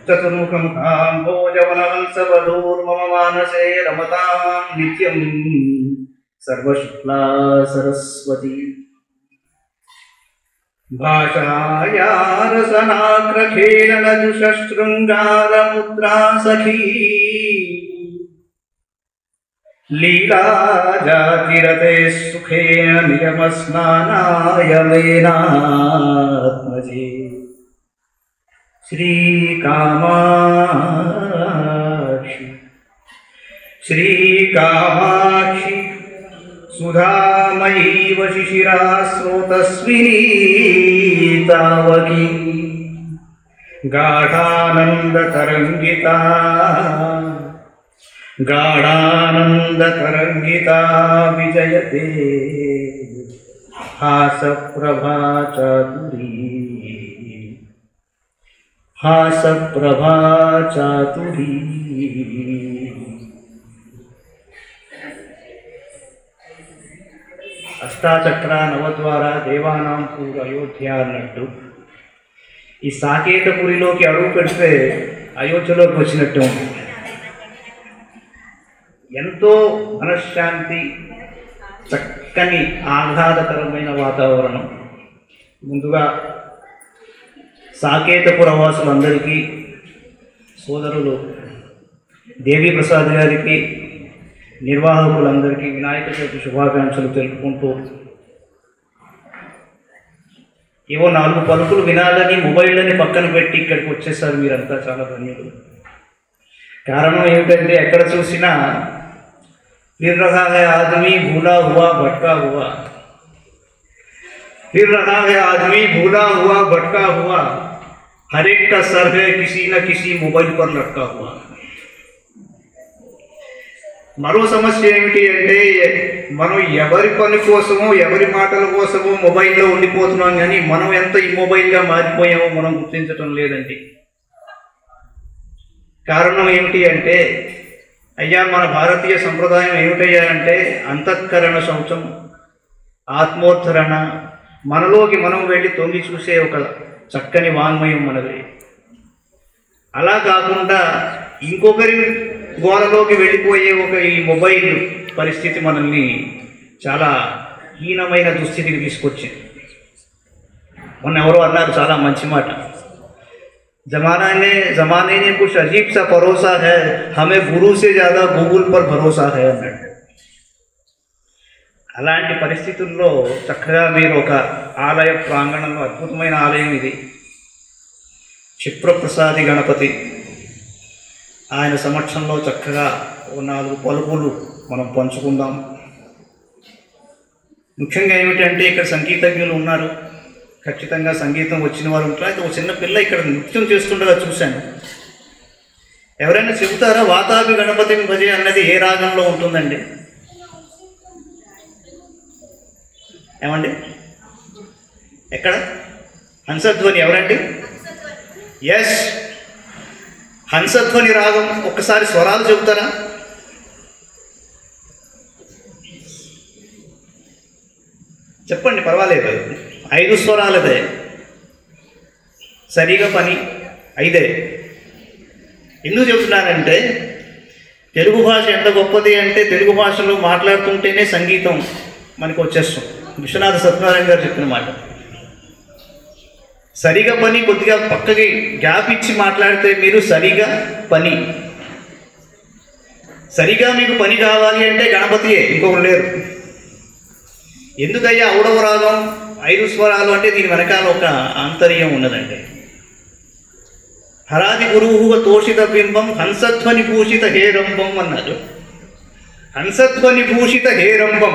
चतुर्मुखं काम्भोजवनवंशवधूर्मम मानसे रमतां नित्यं सर्वशुक्ला सरस्वती भाषाया रसनाग्रखेलनजुषशृङ्गारमुद्रा सखी लीला जातिरते सुखेन नियमस्नानाय मेनात्मजे श्रीकामाक्षि सुधामयी वशिशिरा स्रोतस्विनी गाढानन्दतरङ्गिता विजयते हासप्रभा चातुरी అష్టాచక్ర నవద్వార దేవానాంపూర్ అయోధ్య అన్నట్టు ఈ సాకేతపురిలోకి అడుగు పెడితే అయోధ్యలోకి వచ్చినట్టు ఉంటుంది. ఎంతో మనశ్శాంతి, చక్కని ఆహ్లాదకరమైన వాతావరణం. ముందుగా సాకేతపుర వాసులందరికీ, సోదరులు దేవి ప్రసాద్ గారికి, నిర్వాహకులందరికీ వినాయక చవితి శుభాకాంక్షలు తెలుపుకుంటూ, ఏవో 4 పలుకులు వినాలని మొబైల్ని పక్కన పెట్టి ఇక్కడికి వచ్చేసారు. మీరంతా చాలా ధన్యులు. కారణం ఏమిటంటే ఎక్కడ చూసినా फिर रहा है आदमी भूला हुआ भटका हुआ, फिर रहा है आदमी भूला हुआ भटका हुआ, हर एक का सर है किसी न किसी मोबाइल पर लटका हुआ. మరో సమస్య ఏమిటి అంటే మనం ఎవరి పని కోసమో ఎవరి మాటల కోసమో మొబైల్లో ఉండిపోతున్నాం, కానీ మనం ఎంత ఈ మొబైల్గా మారిపోయామో మనం గుర్తించటం లేదండి. కారణం ఏమిటి అంటే, అయ్యా మన భారతీయ సంప్రదాయం ఏమిటయ్యా అంటే అంతఃకరణ శౌచం, ఆత్మోద్ధరణ, మనలోకి మనం వెళ్ళి తొంగి చూసే ఒక చక్కని వాంగ్మయం మనది. అలా కాకుండా ఇంకొకరి గోడలోకి వెళ్ళిపోయే ఒక ఈ మొబైల్ పరిస్థితి మనల్ని చాలా హీనమైన దుస్థితికి తీసుకొచ్చింది. మొన్న ఎవరో అన్నారు చాలా మంచి మాట, जमाने ने कुछ अजीब सा परोसा है, हमें गुरु से ज़्यादा गूगल पर भरोसा है అన్నాడు. అలాంటి పరిస్థితుల్లో చక్కగా మీరు ఒక ఆలయ ప్రాంగణంలో, అద్భుతమైన ఆలయం ఇది, క్షిప్రప్రసాది గణపతి, ఆయన సమక్షంలో చక్కగా 4 పలుకులు మనం పంచుకుందాం. ముఖ్యంగా ఏమిటంటే ఇక్కడ సంగీతజ్ఞులు ఉన్నారు, ఖచ్చితంగా సంగీతం వచ్చిన వారు ఉంటారు. అయితే ఒక చిన్న పిల్ల ఇక్కడ నృత్యం చేస్తుండగా చూశాను. ఎవరైనా చెబుతారా వాతాపి గణపతిని భజే అన్నది ఏ రాగంలో ఉంటుందండి? ఏమండి, ఎక్కడ? హంసధ్వని. ఎవరండి? ఎస్, హంసధ్వని రాగం. ఒక్కసారి స్వరాలు చెబుతారా? చెప్పండి, పర్వాలేదు. 5 స్వరాలదే, సరిగా పని 5. ఎందుకు చెబుతున్నానంటే తెలుగు భాష ఎంత గొప్పది అంటే తెలుగు భాషలో మాట్లాడుతుంటేనే సంగీతం మనకు వచ్చేస్తుంది. విశ్వనాథ సత్యనారాయణ గారు చెప్పిన మాట. సరిగా పని కొద్దిగా పక్కకి గ్యాప్ ఇచ్చి మాట్లాడితే మీరు సరిగా పని. సరిగా మీకు పని కావాలి అంటే గణపతియే, ఇంకొకరు లేరు. ఎందుకయ్యా ఔడవ రాగం 5 స్వరాలు అంటే దీని వెనకాల ఒక ఆంతర్యం ఉన్నదండి. హరాది గురువుగా తోషిత బింబం హంసధ్వని భూషిత హేరంబం అన్నారు. హంసధ్వని భూషిత హేరంబం.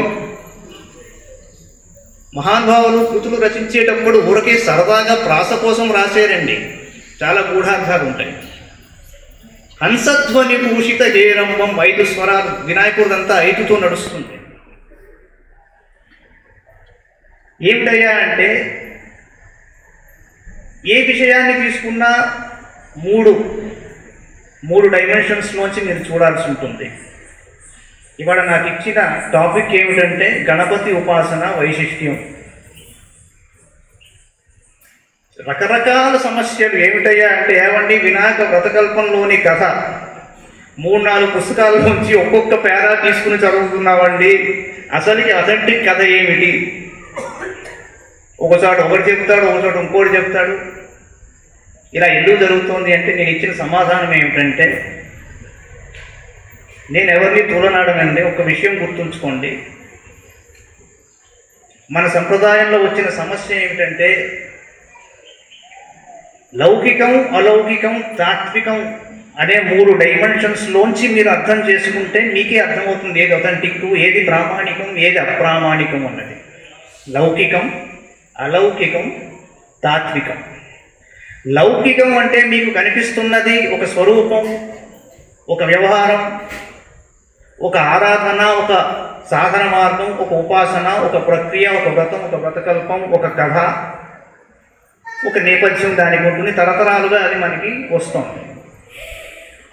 మహానుభావులు కృతులు రచించేటప్పుడు ఊరకే సరదాగా ప్రాస కోసం రాశారండి, చాలా గూఢార్థాలు ఉంటాయి. హంసధ్వని భూషిత హేరంబం 5 స్వరాలు. వినాయకుడిదంతా 5తో నడుస్తుంది. ఏమిటయ్యా అంటే ఏ విషయాన్ని తీసుకున్నా మూడు డైమెన్షన్స్లోంచి మీరు చూడాల్సి ఉంటుంది. ఇవాళ నాకు ఇచ్చిన టాపిక్ ఏమిటంటే గణపతి ఉపాసన వైశిష్ట్యం. రకరకాల సమస్యలు ఏమిటయ్యా అంటే, ఏమండి వినాయక వ్రతకల్పంలోని కథ 3-4 పుస్తకాల నుంచి ఒక్కొక్క పేరా తీసుకుని చదువుతున్నామండి. అసలుకి అథెంటిక్ కథ ఏమిటి? ఒకసారి ఒకటి చెప్తాడు, ఒకసారి ఇంకోటి చెప్తాడు. ఇలా ఎందుకు జరుగుతోంది అంటే, నేను ఇచ్చిన సమాధానం ఏమిటంటే, నేను ఎవరిని తూలనాడనండి. ఒక విషయం గుర్తుంచుకోండి, మన సంప్రదాయంలో వచ్చిన సమస్య ఏమిటంటే, లౌకికం, అలౌకికం, తాత్వికం అనే 3 డైమెన్షన్స్లోంచి మీరు అర్థం చేసుకుంటే మీకే అర్థమవుతుంది ఏది అథెంటిక్, ఏది ప్రామాణికం, ఏది అప్రామాణికం అన్నది. లౌకికం, అలౌకికం, తాత్వికం. లౌకికం అంటే మీకు కనిపిస్తున్నది ఒక స్వరూపం, ఒక వ్యవహారం, ఒక ఆరాధన, ఒక సాధన మార్గం, ఒక ఉపాసన, ఒక ప్రక్రియ, ఒక వ్రతం, ఒక వ్రతకల్పం, ఒక కథ, ఒక నేపథ్యం దానికి ఉంటుంది. తరతరాలుగా అది మనకి వస్తుంది.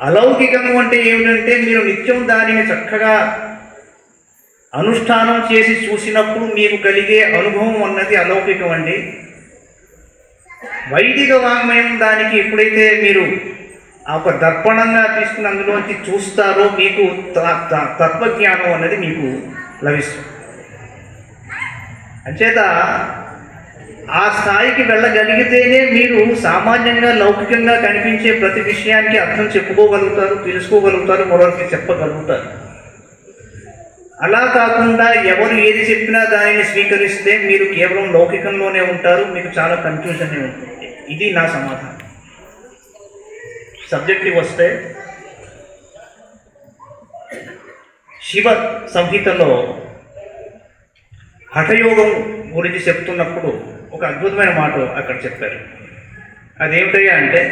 అలౌకికము అంటే ఏమిటంటే, మీరు నిత్యం దానిని చక్కగా అనుష్ఠానం చేసి చూసినప్పుడు మీకు కలిగే అనుభవం అన్నది అలౌకికం అండి. వైదిక వాంగ్మయం దానికి ఎప్పుడైతే మీరు ఒక దర్పణంగా తీసుకుని అందులోంచి చూస్తారో మీకు తత్వజ్ఞానం అన్నది మీకు లభిస్తుంది. అంచేత ఆ స్థాయికి వెళ్ళగలిగితేనే మీరు సామాన్యంగా లౌకికంగా కనిపించే ప్రతి విషయానికి అర్థం చెప్పుకోగలుగుతారు, తెలుసుకోగలుగుతారు, మరొకరికి చెప్పగలుగుతారు. అలా కాకుండా ఎవరు ఏది చెప్పినా దానిని స్వీకరిస్తే మీరు కేవలం లౌకికంలోనే ఉంటారు, మీకు చాలా కన్ఫ్యూజన్ ఉంటుంది. ఇది నా సమాధానం. సబ్జెక్ట్కి వస్తే, శివ సంహితలో హఠయోగం గురించి చెప్తున్నప్పుడు ఒక అద్భుతమైన మాట అక్కడ చెప్పారు. అదేమిటయ్యా అంటే,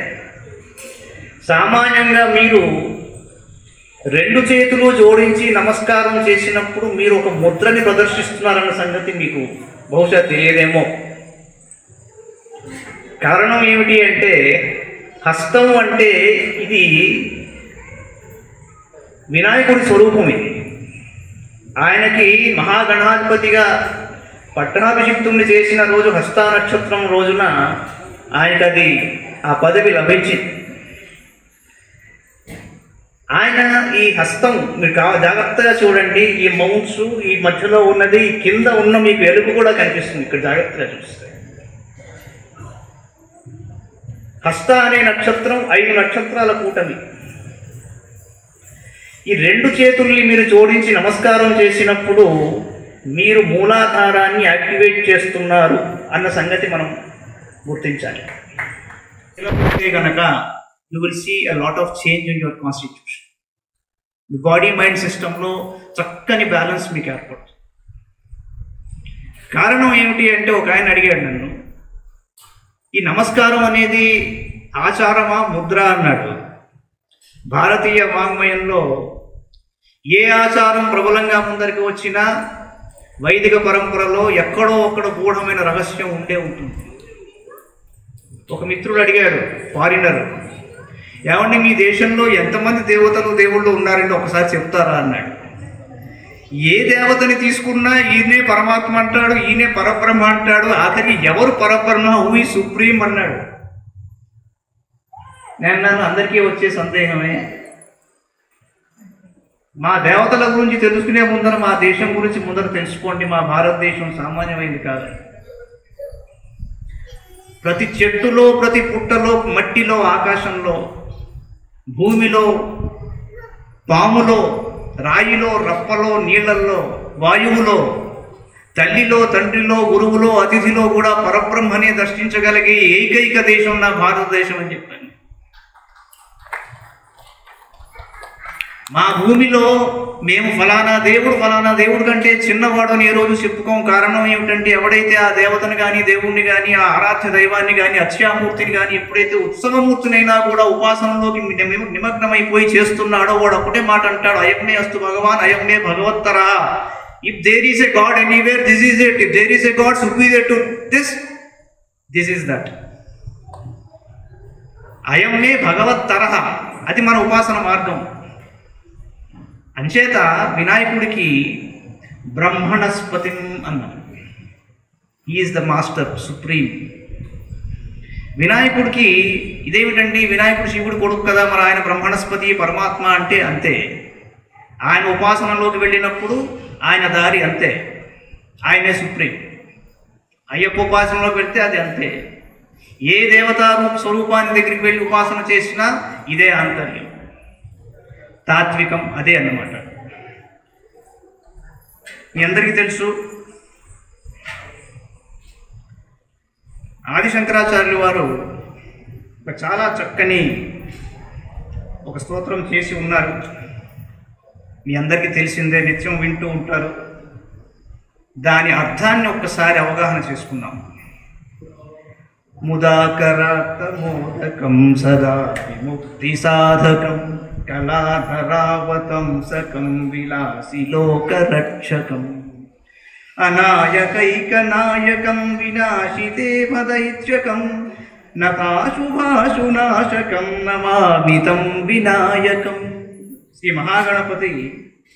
సామాన్యంగా మీరు 2 చేతులు జోడించి నమస్కారం చేసినప్పుడు మీరు ఒక ముద్రని ప్రదర్శిస్తున్నారన్న సంగతి మీకు బహుశా తెలియదేమో. కారణం ఏమిటి అంటే, హస్తం అంటే ఇది వినాయకుడి స్వరూపం. ఇది ఆయనకి మహాగణాధిపతిగా పట్టణాభిషిక్తుడిని చేసిన రోజు హస్త నక్షత్రం రోజున ఆయనకు అది ఆ పదవి లభించింది. ఆయన ఈ హస్తం మీరు జాగ్రత్తగా చూడండి, ఈ మౌంట్స్ ఈ మధ్యలో ఉన్నది, కింద ఉన్న మీకు ఎలుగు కూడా కనిపిస్తుంది ఇక్కడ జాగ్రత్తగా చూస్తే. హస్త అనే నక్షత్రం 5 నక్షత్రాల కూటమి. ఈ 2 చేతుల్ని మీరు జోడించి నమస్కారం చేసినప్పుడు మీరు మూలాధారాన్ని యాక్టివేట్ చేస్తున్నారు అన్న సంగతి మనం గుర్తించాలి. ఇలా కనుక you will see a lot of change in your constitution. మీ బాడీ మైండ్ సిస్టంలో చక్కని బ్యాలెన్స్ మీకు ఏర్పడుతుంది. కారణం ఏమిటి అంటే, ఒక ఆయన అడిగాడు నన్ను, ఈ నమస్కారం అనేది ఆచారమా ముద్ర అన్నాడు. భారతీయ వాంగ్మయంలో ఏ ఆచారం ప్రబలంగా ముందరికి వచ్చినా వైదిక పరంపరలో ఎక్కడో ఒక్కడ గూఢమైన రహస్యం ఉండే ఉంటుంది. ఒక మిత్రుడు అడిగాడు, ఫారినర్, ఏమండి మీ దేశంలో ఎంతమంది దేవతలు దేవుళ్ళు ఉన్నారంటే ఒకసారి చెప్తారా అన్నాడు. ఏ దేవతని తీసుకున్నా ఈయనే పరమాత్మ అంటాడు, ఈయనే పరబ్రహ్మ అంటాడు, ఆఖరికి ఎవరు పరబ్రహ్మ, హూ ఈజ్ సుప్రీం అన్నాడు. నేను అందరికీ వచ్చే సందేహమే, మా దేవతల గురించి తెలుసుకునే ముందర మా దేశం గురించి ముందర తెలుసుకోండి. మా భారతదేశం సామాన్యమైంది కాదు. ప్రతి చెట్టులో, ప్రతి పుట్టలో, మట్టిలో, ఆకాశంలో, భూమిలో, పాములో, రాయిలో, రప్పలో, నీళ్లలో, వాయువులో, తల్లిలో, తండ్రిలో, గురువులో, అతిథిలో కూడా పరబ్రహ్మనే దర్శించగలిగే ఏకైక దేశం నా భారతదేశం అని చెప్పాను. మా భూమిలో మేము ఫలానా దేవుడు కంటే చిన్నవాడు అని ఏ రోజు చెప్పుకోం. కారణం ఏమిటంటే, ఎవడైతే ఆ దేవతను కానీ, దేవుణ్ణి కానీ, ఆ ఆరాధ్య దైవాన్ని కానీ, అర్చామూర్తిని కానీ ఎప్పుడైతే ఉత్సవమూర్తినైనా కూడా ఉపాసనలోకి నిమగ్నమైపోయి చేస్తున్నాడో వాడు ఒకటే మాట అంటాడు, అయమ్నే అస్తు భగవాన్, అయమ్నే భగవత్తరా. If there is a God anywhere, this is it. If there is a God superior to this is that. అయమ్నే భగవత్తరః, అది మన ఉపాసన మార్గం. అంచేత వినాయకుడికి బ్రహ్మణస్పతిం అన్నాడు. He is the master, supreme. వినాయకుడికి ఇదేమిటండి, వినాయకుడు శివుడు కొడుకు కదా, మరి ఆయన బ్రహ్మణస్పతి పరమాత్మ అంటే అంతే. ఆయన ఉపాసనలోకి వెళ్ళినప్పుడు ఆయన దారి అంతే, ఆయనే సుప్రీం. అయ్యప్ప ఉపాసనలోకి వెళ్తే అది అంతే. ఏ దేవతా స్వరూపాన్ని దగ్గరికి వెళ్ళి ఉపాసన చేసినా ఇదే ఆంతర్యం, తాత్వికం అదే అన్నమాట. మీ అందరికీ తెలుసు, ఆదిశంకరాచార్యులు వారు చాలా చక్కని ఒక స్తోత్రం చేసి ఉన్నారు. మీ అందరికీ తెలిసిందే, నిత్యం వింటూ ఉంటారు. దాని అర్థాన్ని ఒక్కసారి అవగాహన చేసుకుందాం. ముదాకరాతమోదకం సదా విముక్తి సాధకం కళాధరావతంసకం విలాసి లోకరక్షకం అనాయకైకనాయకం వినాశితే పదైత్యకం నతాశుభాశునాశకం నమామితం వినాయకం. శ్రీ మహాగణపతి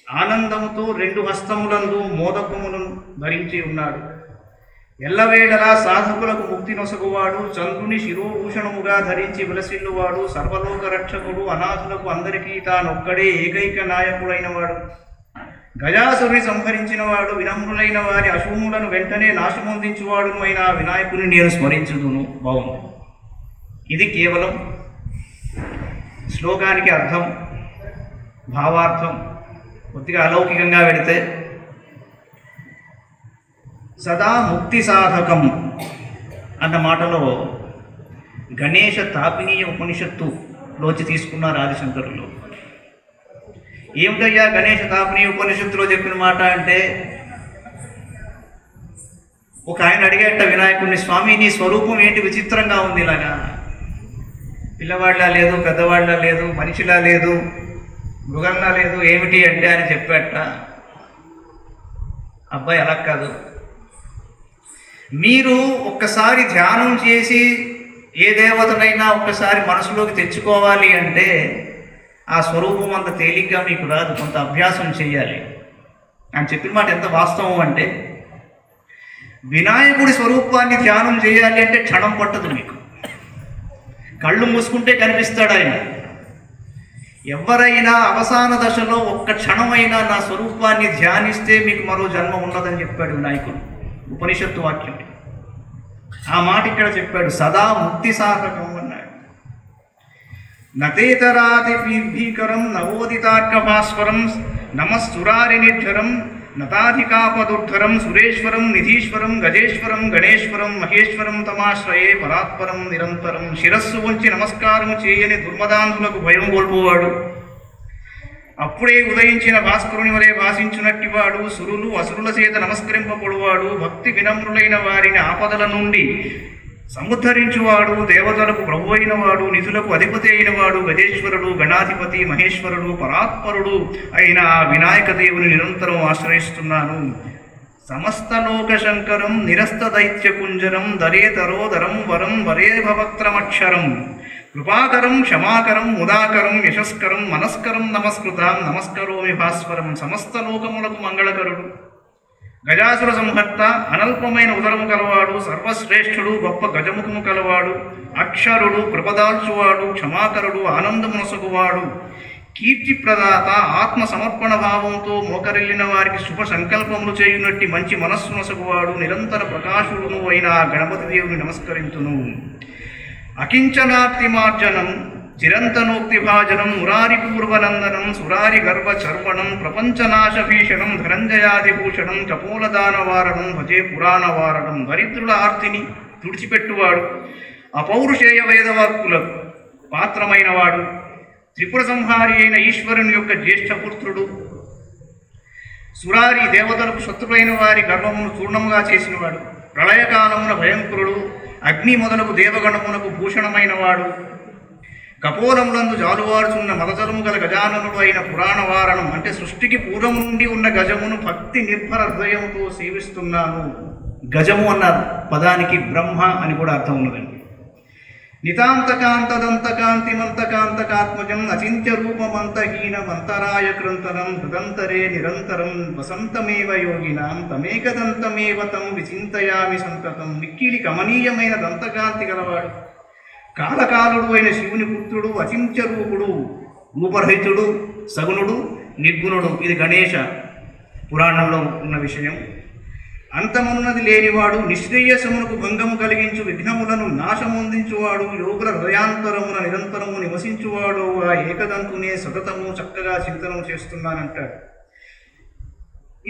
ఆనందముతో 2 హస్తములందు మోదకములను ధరించి ఉన్నాడు. ఎల్లవేళలా సాధకులకు ముక్తి నొసగువాడు, చంద్రుని శిరోభూషణముగా ధరించి విలసిల్లువాడు, సర్వలోక రక్షకుడు, అనాథులకు అందరికీ తానొక్కడే ఏకైక నాయకుడైన వాడు, గజాసురుని సంహరించిన వాడు, వినమ్రులైన వారి అశువులను వెంటనే నాశమొందించువాడును అయిన వినాయకుని నేను స్మరించుదును. బాగుంది. ఇది కేవలం శ్లోకానికి అర్థం, భావార్థం. కొద్దిగా అలౌకికంగా వెళితే సదా ముక్తి సాధకం అన్న మాటలో గణేష తాపినీయ ఉపనిషత్తులోంచి తీసుకున్నారు ఆదిశంకరులు. ఏమిటయ్యా గణేష తాపినీయ ఉపనిషత్తులో చెప్పిన మాట అంటే, ఒక ఆయన అడిగేట వినాయకుడిని, స్వామి నీ స్వరూపం ఏంటి విచిత్రంగా ఉంది, ఇలాగా పిల్లవాళ్ళ లేదు, పెద్దవాళ్ళ లేదు, మనిషిలా లేదు, మృగంలా లేదు, ఏమిటి అంటే ఆయన చెప్పాట, అబ్బాయి అలా కాదు, మీరు ఒక్కసారి ధ్యానం చేసి ఏ దేవతనైనా ఒక్కసారి మనసులోకి తెచ్చుకోవాలి అంటే ఆ స్వరూపం అంత తేలిగ్గా మీకు రాదు, కొంత అభ్యాసం చేయాలి అని చెప్పిన మాట ఎంత వాస్తవం అంటే, వినాయకుడి స్వరూపాన్ని ధ్యానం చేయాలి అంటే క్షణం పట్టదు మీకు. కళ్ళు మూసుకుంటే కనిపిస్తాడు ఆయన. ఎవరైనా అవసాన దశలో ఒక్క క్షణమైనా నా స్వరూపాన్ని ధ్యానిస్తే మీకు మరో జన్మ ఉండదని చెప్పాడు వినాయకుడు, ఉపనిషత్తు వాక్యం. ఆ మాట ఇక్కడ చెప్పాడు, సదా ముక్తి సాధకం అన్నాడు. నతేతరాది భీకరం నవోదితార్క భాస్వరం నమస్సురారి నిర్జరం నతాధికాపదుర్ధరం సురేశ్వరం నిధీశ్వరం గజేశ్వరం గణేశ్వరం మహేశ్వరం తమాశ్రయే పరాత్పరం నిరంతరం. శిరస్సు వంచి నమస్కారము చేయని దుర్మదాంధులకు భయం కోల్పోవాడు, అప్పుడే ఉదయించిన భాస్కరుని వలె భాషించునట్టివాడు, సురులు అసురుల చేత నమస్కరింపబడువాడు, భక్తి వినమ్రులైన వారిని ఆపదల నుండి సముద్ధరించువాడు, దేవతలకు ప్రభు అయినవాడు, నిధులకు అధిపతి అయినవాడు, గజేశ్వరుడు, గణాధిపతి, మహేశ్వరుడు, పరాత్పరుడు అయిన వినాయక దేవుని నిరంతరం ఆశ్రయిస్తున్నాను. సమస్త లోక శంకరం నిరస్త దైత్య కుంజరం దరేతరోదరం వరం వరేభవక్త్రమక్షరం కృపాకరం క్షమాకరం ముదాకరం యశస్కరం మనస్కరం నమస్కృతాం నమస్కరోమి భాస్వరం. సమస్త లోకములకు మంగళకరుడు, గజాసుర సంహర్త, అనల్పమైన ఉదరము కలవాడు, సర్వశ్రేష్ఠుడు, గొప్ప గజముఖము కలవాడు, అక్షరుడు, కృపదాల్చువాడు, క్షమాకరుడు, ఆనందమునసగువాడు, కీర్తి ప్రదాత, ఆత్మ సమర్పణ భావంతో మోకరిల్లిన వారికి శుభ సంకల్పములు చేయునట్టి మంచి మనస్సునసగువాడు, నిరంతర ప్రకాశుడును అయిన గణపతి దేవుని నమస్కరింతును. అకించనార్తి మార్జనం చిరంతనోక్తి భాజనం మురారి పూర్వనందనం సురారి గర్భ చర్వణం ప్రపంచనాశభీషణం ధనంజయాదిభూషణం కపోలదానవారణం భజే పురాణవారణం. దరిద్రుల ఆర్తిని తుడిచిపెట్టువాడు, అపౌరుషేయ వేదవాక్కులకు పాత్రమైనవాడు, త్రిపుర సంహారి అయిన ఈశ్వరుని యొక్క జ్యేష్ఠపుత్రుడు, సురారి దేవతలకు శత్రులైన వారి గర్వమును చూర్ణముగా చేసినవాడు, ప్రళయకాలమున భయంకరుడు, అగ్ని మొదలగు దేవగణమునకు భూషణమైనవాడు, కపోలములందు జాలువారుచున్న మదజలము గల గజాననుడు అయిన పురాణవారణం అంటే సృష్టికి పూర్వం నుండి ఉన్న గజమును భక్తి నిర్భర హృదయముతో సేవిస్తున్నాను. గజము అన్న పదానికి బ్రహ్మ అని కూడా అర్థం ఉన్నదండి. నితాంతకాంతదంతకాంతిమంతకాంతకాత్మజం అచింత్య రూపమంతహీనమంతరాయ కృంతనం హృదంతరే నిరంతరం వసంతమేవ యోగినాం తమేకదంతమేవ తం విచింతయామి సంతతం. మిక్కిలి కమనీయమైన దంతకాంతి గలవాడు, కాలకాలుడు అయిన శివుని పుత్రుడు, అచింత్య రూపుడు, రూపరహితుడు, సగుణుడు, నిర్గుణుడు. ఇది గణేశ పురాణంలో ఉన్న విషయం. అంతమున్నది లేనివాడు, నిశ్రేయసమునకు భంగము కలిగించు, విఘ్నములను నాశమొందించువాడు, యోగుల హృదయాంతరమున నిరంతరము నివసించువాడు, ఆ ఏకదంతునే సతతము చక్కగా చింతనం చేస్తున్నానంటాడు.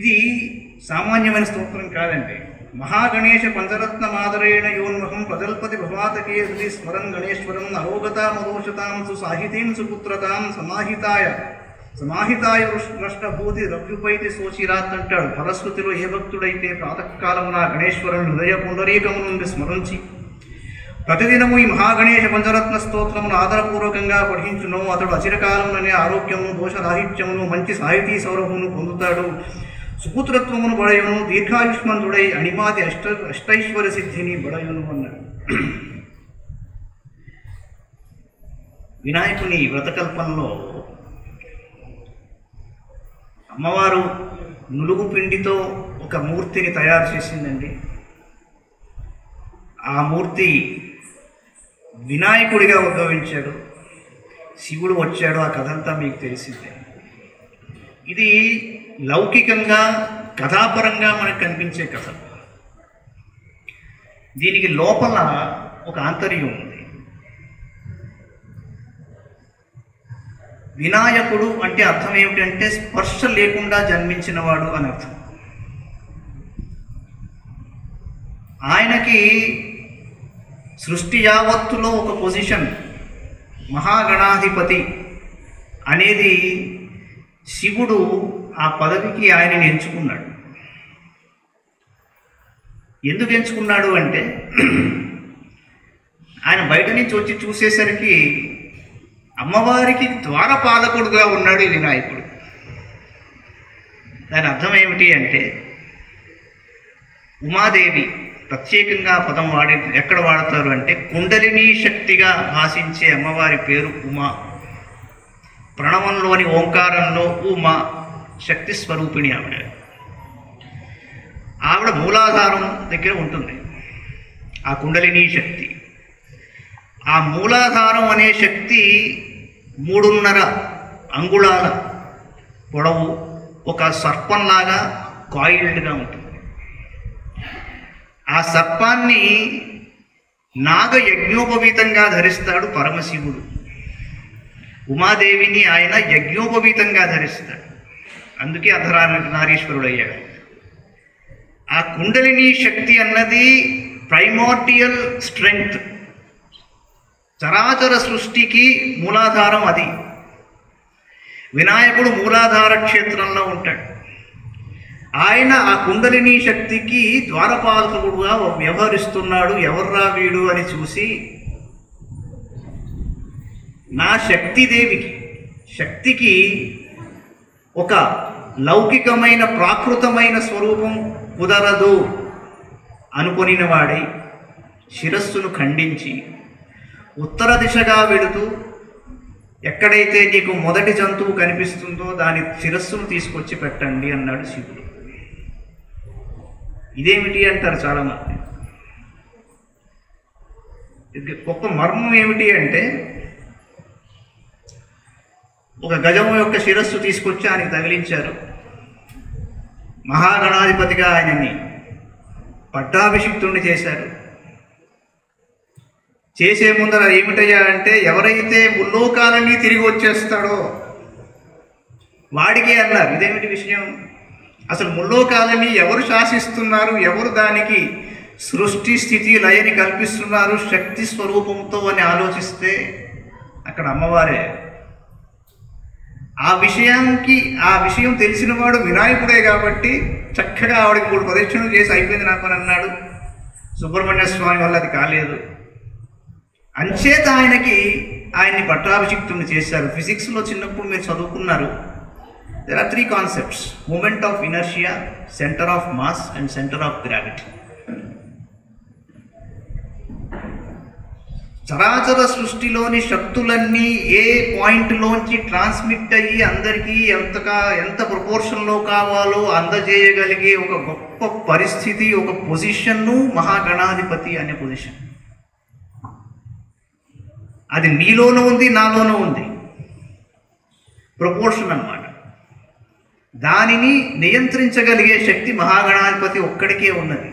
ఇది సామాన్యమైన స్తోత్రం కాదండి. మహాగణేశ పంచరత్న మాదరేణ యోన్మహం ప్రజల్పతి భవాతకే హృది స్మరన్ గణేశ్వరం అరోగతామదోషతాం సుసాహితీం సుపుత్రతాం సమాహితాయ నష్టభూతి రవ్యుపైతి సోచిరాత్ అంటాడు. ఫలశ్రుతిలో ఏ భక్తుడైతే ప్రాతకాలమున గణేశ్వరుని హృదయ పుండరీకము నుండి స్మరించి ప్రతిదినము ఈ మహాగణేశ పంచరత్న స్తోత్రమును ఆదరపూర్వకంగా పఠించును, అతడు అచిరకాలముననే ఆరోగ్యమును, దోషరాహిత్యమును, మంచి సాహితీ సౌరభమును పొందుతాడు. సుపుత్రత్వమును బడయును, దీర్ఘాయుష్మంతుడై అణిమాది అష్టైశ్వర్య సిద్ధిని బడయును అన్నాడు. వినాయకుని వ్రతకల్పంలో అమ్మవారు నులుగు పిండితో ఒక మూర్తిని తయారు చేసిందండి. ఆ మూర్తి వినాయకుడిగా ఉద్భవించాడు, శివుడు వచ్చాడు. ఆ కథంతా మీకు తెలిసిందే. ఇది లౌకికంగా కథాపరంగా మనకు కనిపించే కథ. దీనికి లోపల ఒక ఆంతర్యం ఉంది. వినాయకుడు అంటే అర్థం ఏమిటంటే స్పర్శ లేకుండా జన్మించినవాడు అని అర్థం. ఆయనకి సృష్టి యావత్తులో ఒక పొజిషన్, మహాగణాధిపతి అనేది శివుడు ఆ పదవికి ఆయనని ఎంచుకున్నాడు. ఎందుకు ఎంచుకున్నాడు అంటే ఆయన బయట నుంచి వచ్చి చూసేసరికి అమ్మవారికి ద్వారపాలకుడుగా ఉన్నాడు ఈ వినాయకుడు. దాని అర్థం ఏమిటి అంటే ఉమాదేవి ప్రత్యేకంగా పదం ఎక్కడ వాడతారు అంటే కుండలిని శక్తిగా భాషించే అమ్మవారి పేరు ఉమా. ప్రణవంలోని ఓంకారంలో ఉమా శక్తి స్వరూపిణి ఆవిడ మూలాధారం దగ్గర ఉంటుంది ఆ కుండలిని శక్తి. ఆ మూలాధారం అనే శక్తి 3.5 అంగుళాల పొడవు, ఒక సర్పంలాగా కాయిల్డ్గా ఉంటుంది. ఆ సర్పాన్ని నాగ యజ్ఞోపవీతంగా ధరిస్తాడు పరమశివుడు. ఉమాదేవిని ఆయన యజ్ఞోపవీతంగా ధరిస్తాడు, అందుకే అర్ధనారీశ్వరుడు అయ్యాడు. ఆ కుండలిని శక్తి అన్నది ప్రైమోర్డియల్ స్ట్రెంగ్త్, చరాచర సృష్టికి మూలాధారం అది. వినాయకుడు మూలాధార క్షేత్రంలో ఉంటాడు. ఆయన ఆ కుండలిని శక్తికి ద్వారపాలకుడుగా వ్యవహరిస్తున్నాడు. ఎవర్రా వీడు అని చూసి నా శక్తికి ఒక లౌకికమైన ప్రాకృతమైన స్వరూపం కుదరదు అనుకొనిన వాడై శిరస్సును ఖండించి ఉత్తర దిశగా వెళుతూ ఎక్కడైతే నీకు మొదటి జంతువు కనిపిస్తుందో దాని శిరస్సును తీసుకొచ్చి పెట్టండి అన్నాడు శివుడు. ఇదేమిటి అంటారు చాలామంది. గొప్ప మర్మం ఏమిటి అంటే ఒక గజము యొక్క శిరస్సు తీసుకొచ్చి ఆయనకి తగిలించారు. మహాగణాధిపతిగా ఆయనని పట్టాభిషిక్తుడిని చేశారు. చేసే ముందర ఏమిటయ్యా అంటే ఎవరైతే ముల్లోకాలన్నీ తిరిగి వచ్చేస్తాడో వాడికి అన్నారు. ఇదేమిటి విషయం? అసలు ముల్లోకాలని ఎవరు శాసిస్తున్నారు, ఎవరు దానికి సృష్టి స్థితి లయని కల్పిస్తున్నారు శక్తి స్వరూపంతో అని ఆలోచిస్తే అక్కడ అమ్మవారే. ఆ విషయం తెలిసిన వాడు వినాయకుడే కాబట్టి చక్కగా ఆవిడకి 3 ప్రదక్షిణలు చేసి అయిపోయింది నాకు అని అన్నాడు. సుబ్రహ్మణ్య స్వామి వల్ల అది కాలేదు. అంచేత ఆయన్ని పట్టాభిషిక్తుడిని చేశారు. ఫిజిక్స్లో చిన్నప్పుడు మీరు చదువుకున్నారు. There are 3 concepts: moment of inertia, center of mass and center of gravity. చరాచర సృష్టిలోని శక్తులన్నీ ఏ పాయింట్లోంచి ట్రాన్స్మిట్ అయ్యి అందరికీ ఎంత ప్రపోర్షన్లో కావాలో అందజేయగలిగే ఒక గొప్ప పరిస్థితి, ఒక పొజిషన్ను మహాగణాధిపతి అనే పొజిషన్. అది నీలోనూ ఉంది, నాలోనూ ఉంది. ప్రపోర్షన్ అన్నమాట. దానిని నియంత్రించగలిగే శక్తి మహాగణాధిపతి ఒక్కడికే ఉన్నది.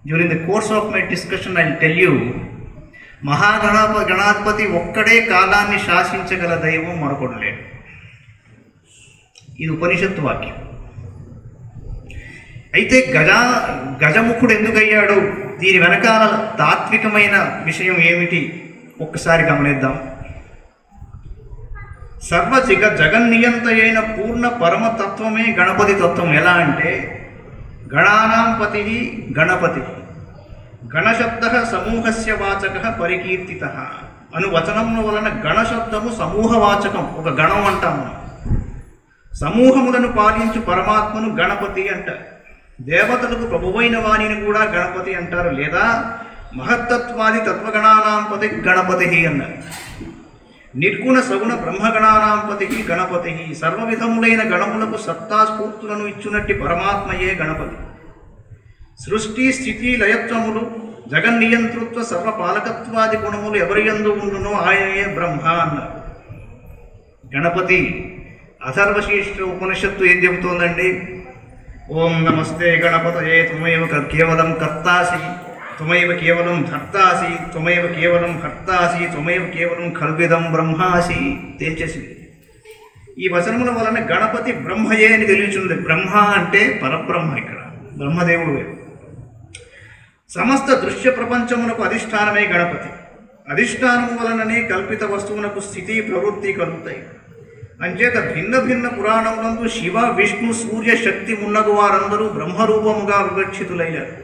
During the course of my discussion I tell you, Ganadhipati ఒక్కడే కాలాన్ని శాసించగల దైవం మరొకడు లేడు. ఇది ఉపనిషత్తు వాక్యం. అయితే గజముఖుడు ఎందుకయ్యాడు, దీని వెనకాల తాత్వికమైన విషయం ఏమిటి ఒక్కసారి గమనిద్దాం. జగన్నియంత అయిన పూర్ణ పరమతత్వమే గణపతి తత్వం. ఎలా అంటే గణానాంపతి గణపతి, గణశబ్ద సమూహస్య వాచక పరికీర్తిత అను వచనముల వలన గణశబ్దము సమూహవాచకం, ఒక గణం అంటాము. సమూహములను పాలించు పరమాత్మను గణపతి అంటారు. దేవతలకు ప్రభువైన వాణిని కూడా గణపతి అంటారు, లేదా మహత్తత్వాది తత్వగణానాంపతి గణపతి అన్నారు. నిర్గుణ సగుణ బ్రహ్మగణానాంపతి గణపతి. సర్వవిధములైన గణములకు సత్తాస్ఫూర్తులను ఇచ్చునట్టి పరమాత్మయే గణపతి. సృష్టి స్థితి లయత్వములు, జగన్నియంతృత్వ సర్వపాలకత్వాది గుణములు ఎవరి యందు ఉండునో ఆయనే బ్రహ్మ అన్నారు. గణపతి అథర్వశీర్ష ఉపనిషత్తు ఏం చెబుతోందండి? ఓం నమస్తే గణపతయే త్వమేవ కేవలం కర్తాసి, త్వమేవ కేవలం ధర్తాసి, త్వమేవ కేవలం హర్తాసి, త్వమేవ కేవలం కల్విదం బ్రహ్మాసి తేల్చేసింది. ఈ వచనముల వలన గణపతి బ్రహ్మయే అని తెలియచుంది. బ్రహ్మ అంటే పరబ్రహ్మ, ఇక్కడ బ్రహ్మదేవుడు వేరు. సమస్త దృశ్య ప్రపంచమునకు అధిష్టానమే గణపతి. అధిష్టానము వలననే కల్పిత వస్తువునకు స్థితి ప్రవృత్తి కలుగుతాయి. అంచేత భిన్న భిన్న పురాణములందు శివ విష్ణు సూర్య శక్తి మున్నగు వారందరూ బ్రహ్మరూపముగా వివక్షితులయ్యారు.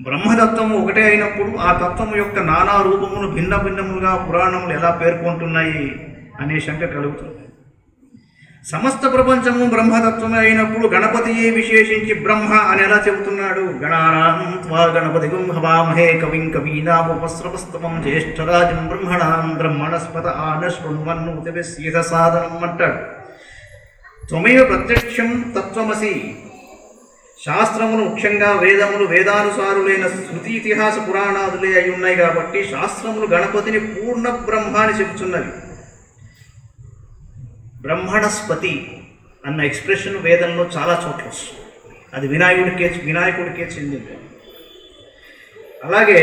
బ్రహ్మతత్వము ఒకటే అయినప్పుడు ఆ తత్వము యొక్క నానా రూపములు భిన్న భిన్నములుగా పురాణములు ఎలా పేర్కొంటున్నాయి అనే శంక కలుగుతుంది. సమస్త ప్రపంచము బ్రహ్మతత్వమే అయినప్పుడు గణపతియే విశేషించి బ్రహ్మ అని ఎలా చెబుతున్నాడు? గణానాం త్వా గణపతిం హవామహే కవిం కవీనాముపస్రవస్తమం జ్యేష్ఠరాజం బ్రహ్మణాం బ్రహ్మణస్పత ఆనశృణ్వన్నోతిభిస్సీద సాధనం అంటాడు. త్వమేవ ప్రత్యక్షం తత్వమసి. శాస్త్రములు ముఖ్యంగా వేదములు వేదానుసారులైన శృతి ఇతిహాస పురాణాదులే అయి ఉన్నాయి కాబట్టి శాస్త్రములు గణపతిని పూర్ణ బ్రహ్మ అని చెబుతున్నవి. బ్రహ్మణస్పతి అన్న ఎక్స్ప్రెషన్ వేదంలో చాలా చోట్ల వస్తుంది. అది వినాయకుడికే చెందింది. అలాగే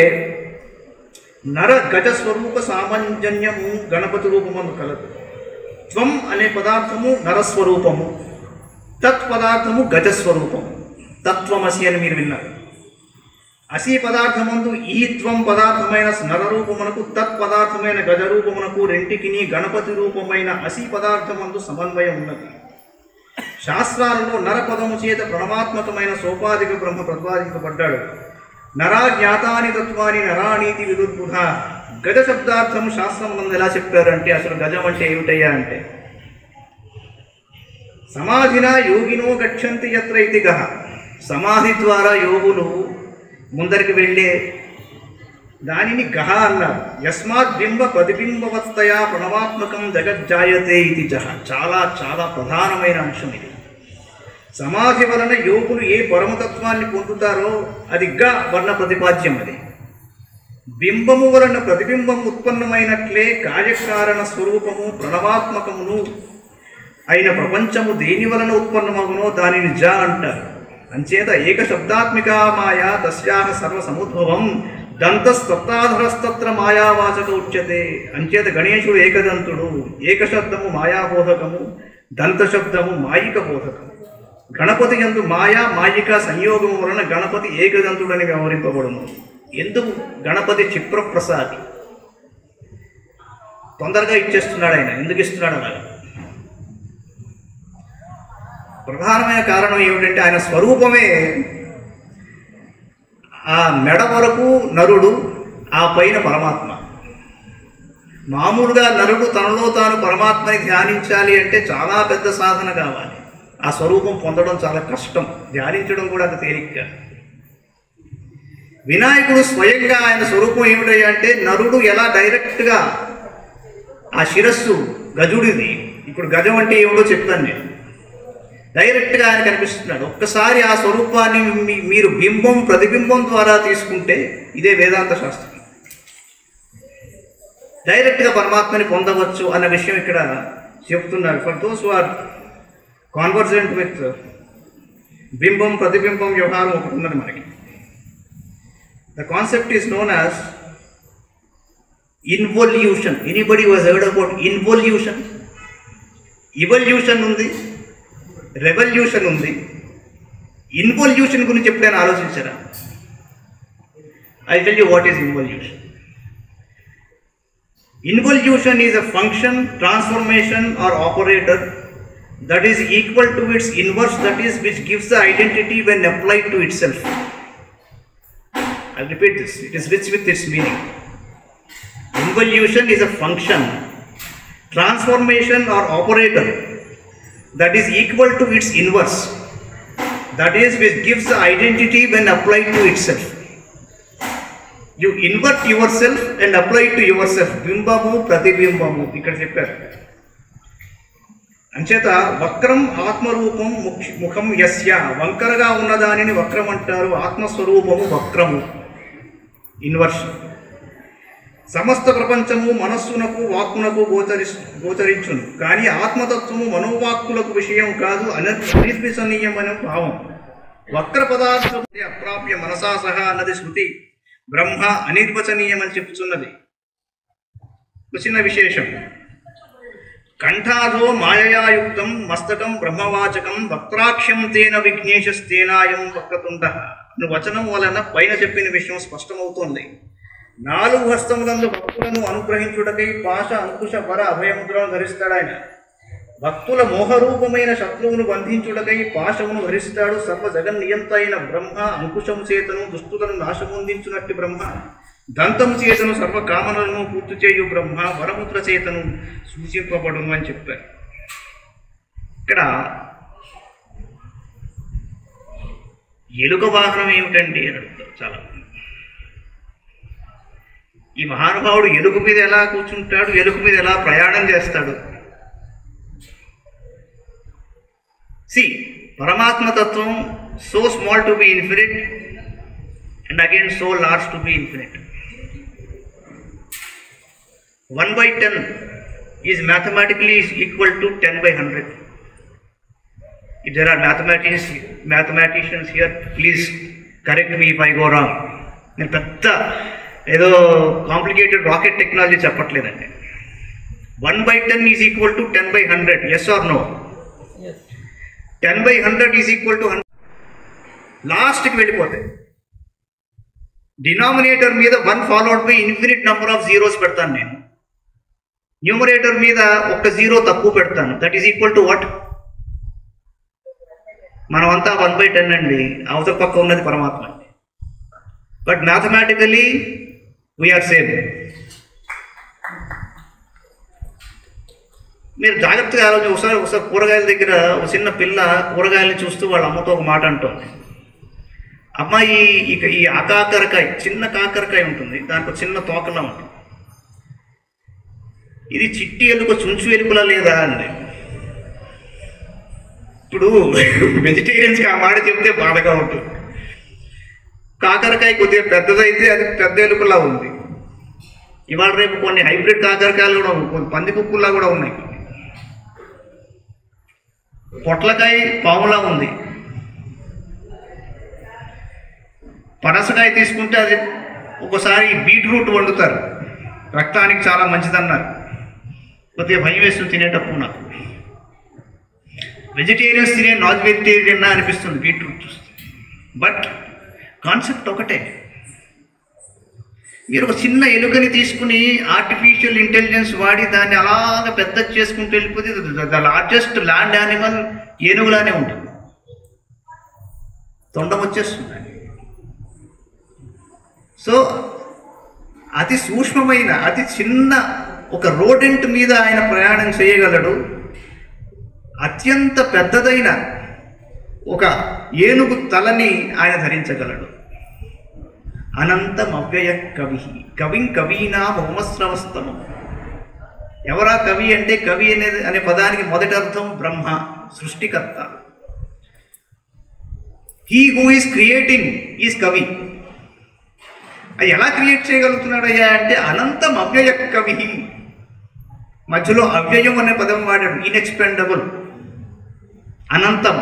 నర గజ స్వరూప సామంజన్యము గణపతి రూపమందు కలదు. త్వం అనే పదార్థము నరస్వరూపము, తత్ పదార్థము గజస్వరూపము. తత్వమసి అని మీరు విన్నారు. అసి పదార్థమందు ఈ త్వం పదార్థమైన నరరూపమునకు తత్ పదార్థమైన గజరూపమునకు రెంటికిని గణపతి రూపమైన అసి పదార్థమందు సమన్వయం ఉన్నది. శాస్త్రాలలో నరపదము చేత ప్రణవాత్మకమైన సోపాధిక బ్రహ్మ ప్రతిపాదించబడ్డాడు. నరా జ్ఞాతాని తత్వాని నరానీతి విదుర్బుధ. గజ శబ్దార్థము శాస్త్రమునందు ఎలా చెప్పారంటే, అసలు గజం అంటే ఏమిటయ్యా అంటే, సమాధిన యోగినో గచ్చంతి యత్ర ఇతి గహ. సమాధి ద్వారా యోగులు ముందరికి వెళ్ళే దానిని గహ అన్నారు. యస్మాత్ బింబ ప్రతిబింబవత్తయా ప్రణవాత్మకం జగజ్జాయతే ఇది జహ. చాలా చాలా ప్రధానమైన అంశం ఇది. సమాధి వలన యోగులు ఏ పరమతత్వాన్ని పొందుతారో అది గ వర్ణ ప్రతిపాద్యం. అది బింబము వలన ప్రతిబింబం ఉత్పన్నమైనట్లే కార్యకారణ స్వరూపము ప్రణవాత్మకమును అయిన ప్రపంచము దేని వలన ఉత్పన్నమగునో దానిని జ అంటారు. అంచేత ఏకశబ్దాత్మిక మాయా తస్యాహ సర్వసముద్భవం దంతస్తత్తాధరస్తత్ర మాయావాచక ఉచ్యతే. అంచేత గణేశుడు ఏకదంతుడు. ఏకశబ్దము మాయాబోధకము, దంతశబ్దము మాయిక బోధకము. గణపతి యందు మాయా మాయిక సంయోగము వలన గణపతి ఏకదంతుడని వ్యవహరింపబడును. ఎందుకు? గణపతి క్షిప్రప్రసాది, తొందరగా ఇచ్చేస్తున్నాడు ఆయన. ఎందుకు ఇస్తున్నాడు అలాగా? ప్రధానమైన కారణం ఏమిటంటే ఆయన స్వరూపమే ఆ మెడ వరకు నరుడు, ఆ పైన పరమాత్మ. మామూలుగా నరుడు తనలో తాను పరమాత్మని ధ్యానించాలి అంటే చాలా పెద్ద సాధన కావాలి. ఆ స్వరూపం పొందడం చాలా కష్టం, ధ్యానించడం కూడా అది తేలిక. వినాయకుడు స్వయంగా ఆయన స్వరూపం ఏమిటయ్యా అంటే, నరుడు ఎలా డైరెక్ట్గా ఆ శిరస్సు గజుడిది, ఇప్పుడు గజం అంటే ఏమిటో చెప్తాను నేను, డైరెక్ట్గా ఆయన కనిపిస్తున్నాడు. ఒక్కసారి ఆ స్వరూపాన్ని మీరు బింబం ప్రతిబింబం ద్వారా తీసుకుంటే ఇదే వేదాంత శాస్త్రం. డైరెక్ట్గా పరమాత్మని పొందవచ్చు అన్న విషయం ఇక్కడ చెప్తున్నారు. For those who are convergent with బింబం ప్రతిబింబం వ్యవహారం ఒకటి ఉన్నది మనకి. The concept is known as involution. Anybody was heard about involution? Evolution ఉంది, రెవల్యూషన్ ఉంది. ఇన్వల్యూషన్ గురించి ఎప్పుడైనా ఆలోచించారా? I tell you what is involution. Involution is a function, transformation or operator that is equal to its inverse, that is which gives the identity when applied to itself. I'll repeat this, it is rich with its meaning. Involution is a function, transformation or operator that is equal to its inverse, that is which gives the identity when applied to itself. You invert yourself and apply it to yourself. బింబము ప్రతిబింబము ఇక్కడ చెప్పారు. అంచేత వక్రం ఆత్మరూపం ముఖం యస్య, వంకరగా ఉన్నదానిని వక్రం అంటారు. ఆత్మస్వరూపము వక్రము, inversion. సమస్త ప్రపంచము మనస్సునకు వాక్కునకు గోచరించును, కానీ ఆత్మతత్వము మనోవాక్కులకు విషయం కాదు, అనిర్వచనీయమైన భావం. వక్ర పదార్థం అప్రాప్య మనసా సహా అన్నది శృతి. బ్రహ్మ అనిర్వచనీయమని చెప్పుచున్నది. చిన్న విశేషం. కంఠాధో మాయయాయుక్తం మస్తకం బ్రహ్మవాచకం వక్రాక్ష్యం తేన విఘ్నేశస్తేనాయం వక్రతుండ అను వచనం వలన పైన చెప్పిన విషయం స్పష్టమవుతోంది. 4 హస్తములందు భక్తులను అనుగ్రహించుటకై పాశ అంకుశ వర అభయముద్రను ధరిస్తాడు ఆయన. భక్తుల మోహరూపమైన శత్రువును బంధించుటకై పాశమును ధరిస్తాడు. సర్వ జగన్నియంత అయిన బ్రహ్మ అంకుశము చేతను దుష్టులను నాశమొందించునట్టి బ్రహ్మ, దంతము చేతను సర్వకామనలను పూర్తి చేయు బ్రహ్మ, వరముద్ర చేతను సూచింపబడును అని చెప్పారు. ఇక్కడ ఎలుక వాహనం ఏమిటండి అని అడుగుతారు చాలా. ఈ మహానుభావుడు ఎలుక మీద ఎలా కూర్చుంటాడు, ఎలుక మీద ఎలా ప్రయాణం చేస్తాడు? See, Paramatma Tattvam, so small to be infinite and again so large to be infinite. 1/10 is mathematically equal to 10/100. If there are mathematicians here, please correct me if I go wrong. నేను పెద్ద ఏదో complicated rocket technology చెప్పట్లేదండి. 1/10 is equal to 10/100. Yes or no? Yes. 10/100 is equal to 100. లాస్ట్కి వెళ్ళిపోతాయి. Denominator మీద 1 followed by infinite number of zeros పెడతాను నేను. Numerator మీద ఒక 0 తక్కువ పెడతాను. That is equal to what? మనమంతా 1/10 అండి. అవతల పక్క ఉన్నది పరమాత్మ అండి. But mathematically we are same. మీరు జాగ్రత్తగా ఆలోచన. ఒకసారి కూరగాయల దగ్గర ఒక చిన్న పిల్ల కూరగాయలని చూస్తూ వాళ్ళ అమ్మతో ఒక మాట అంటుంది. అమ్మాయి ఈ ఆకాకరకాయ, చిన్న కాకరకాయ ఉంటుంది, దానికి చిన్న తోకలా ఉంటుంది. ఇది చిట్టి ఎలుక చుంచు ఎలుకలా లేదా అండి. ఇప్పుడు వెజిటేరియన్స్కి ఆ మాట చెప్తే బాధగా ఉంటుంది. కాకరకాయ కొద్దిగా పెద్దదైతే అది పెద్ద ఎలుకలా ఉంది. ఇవాళ రేపు కొన్ని హైబ్రిడ్ కాకరకాయలు కూడా, కొన్ని పంది కుక్కుల్లా కూడా ఉన్నాయి. పొట్లకాయ పాములా ఉంది. పనసకాయ తీసుకుంటే అది ఒకసారి బీట్రూట్ వండుతారు, రక్తానికి చాలా మంచిదన్నారు. కొద్దిగా భయం వేస్తుంది తినేటప్పుడు నాకు. వెజిటేరియన్స్ తినే నాన్ వెజిటేరియన్ అనిపిస్తుంది బీట్రూట్ చూస్తే. బట్ కాన్సెప్ట్ ఒకటే. మీరు ఒక చిన్న ఎలుకని తీసుకుని ఆర్టిఫిషియల్ ఇంటెలిజెన్స్ వాడి దాన్ని అలాగ పెద్ద చేసుకుంటూ వెళ్ళిపోతే ద లార్జెస్ట్ ల్యాండ్ యానిమల్ ఏనుగులానే ఉంటుంది. తొండం వచ్చేస్తుంది. సో అతి సూక్ష్మమైన అతి చిన్న ఒక రోడెంట్ మీద ఆయన ప్రయాణం చేయగలడు. అత్యంత పెద్దదైన ఒక ఏనుగు తలని ఆయన ధరించగలడు. అనంతం అవ్యయ కవి, కవిం కవీనా హోమస్రవస్తమం. ఎవరా కవి అంటే, కవి అనే పదానికి మొదటి అర్థం బ్రహ్మ, సృష్టికర్త. He who is creating is కవి. అది ఎలా క్రియేట్ చేయగలుగుతున్నాడయ్యా అంటే అనంతం అవ్యయ కవి, మధ్యలో అవ్యయం అనే పదం వాడాడు, ఇన్ఎక్స్పెండబుల్, అనంతం.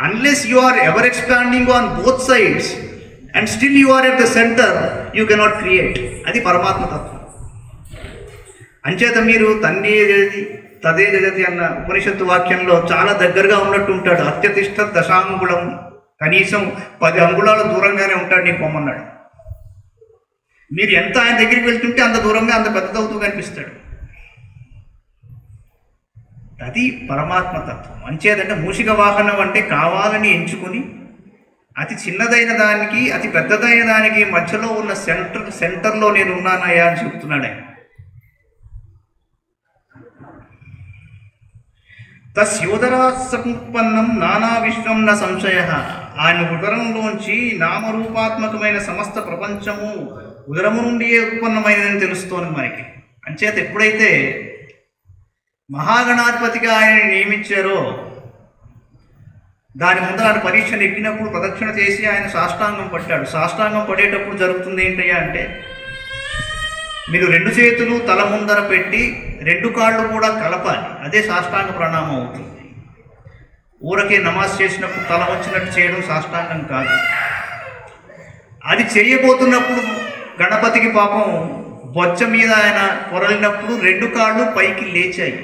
Unless you are ever expanding on both sides and still you are at the centre, you cannot create. అది పరమాత్మ తత్వం. అంచేత మీరు తన్నే జగతి తదే జగతి అన్న ఉపనిషత్తు వాక్యంలో చాలా దగ్గరగా ఉన్నట్టు ఉంటాడు. అత్యతిష్ట దశాంగుళం, కనీసం 10 అంగుళాల దూరంగానే ఉంటాడు నీకు పొమ్మన్నాడు. మీరు ఎంత ఆయన దగ్గరికి వెళ్తుంటే అంత దూరంగా అంత పెద్దదవుతూ కనిపిస్తాడు. అది పరమాత్మ తత్వం. అంచేదంటే మూషిక వాహనం అంటే కావాలని ఎంచుకుని అతి చిన్నదైన దానికి అతి పెద్దదైన దానికి మధ్యలో ఉన్న సెంటర్లో నేను ఉన్నానయ్యా అని చెప్తున్నాడు ఆయన. తస్యోదరాత్సముత్పన్నం నానా విశ్వం న సంశయ. ఆయన ఉదరంలోంచి నామరూపాత్మకమైన సమస్త ప్రపంచము ఉదరము నుండియే ఉత్పన్నమైనదని తెలుస్తోంది మనకి. అంచేత ఎప్పుడైతే మహాగణాధిపతిగా ఆయన నియమించారో దాని ముందు ఆయన పరీక్ష నెగ్గినప్పుడు ప్రదక్షిణ చేసి ఆయన సాష్టాంగం పట్టాడు. సాష్టాంగం పడేటప్పుడు జరుగుతుంది ఏంటయ్యా అంటే, మీరు 2 చేతులు తల ముందర పెట్టి 2 కాళ్ళు కూడా కలపాలి. అదే సాష్టాంగ ప్రణామం అవుతుంది. ఊరకే నమాజ్ చేసినప్పుడు తల వచ్చినట్టు చేయడం సాష్టాంగం కాదు. అది చేయబోతున్నప్పుడు గణపతికి పాపం బొచ్చ మీద ఆయన పొరలినప్పుడు 2 కాళ్ళు పైకి లేచాయి.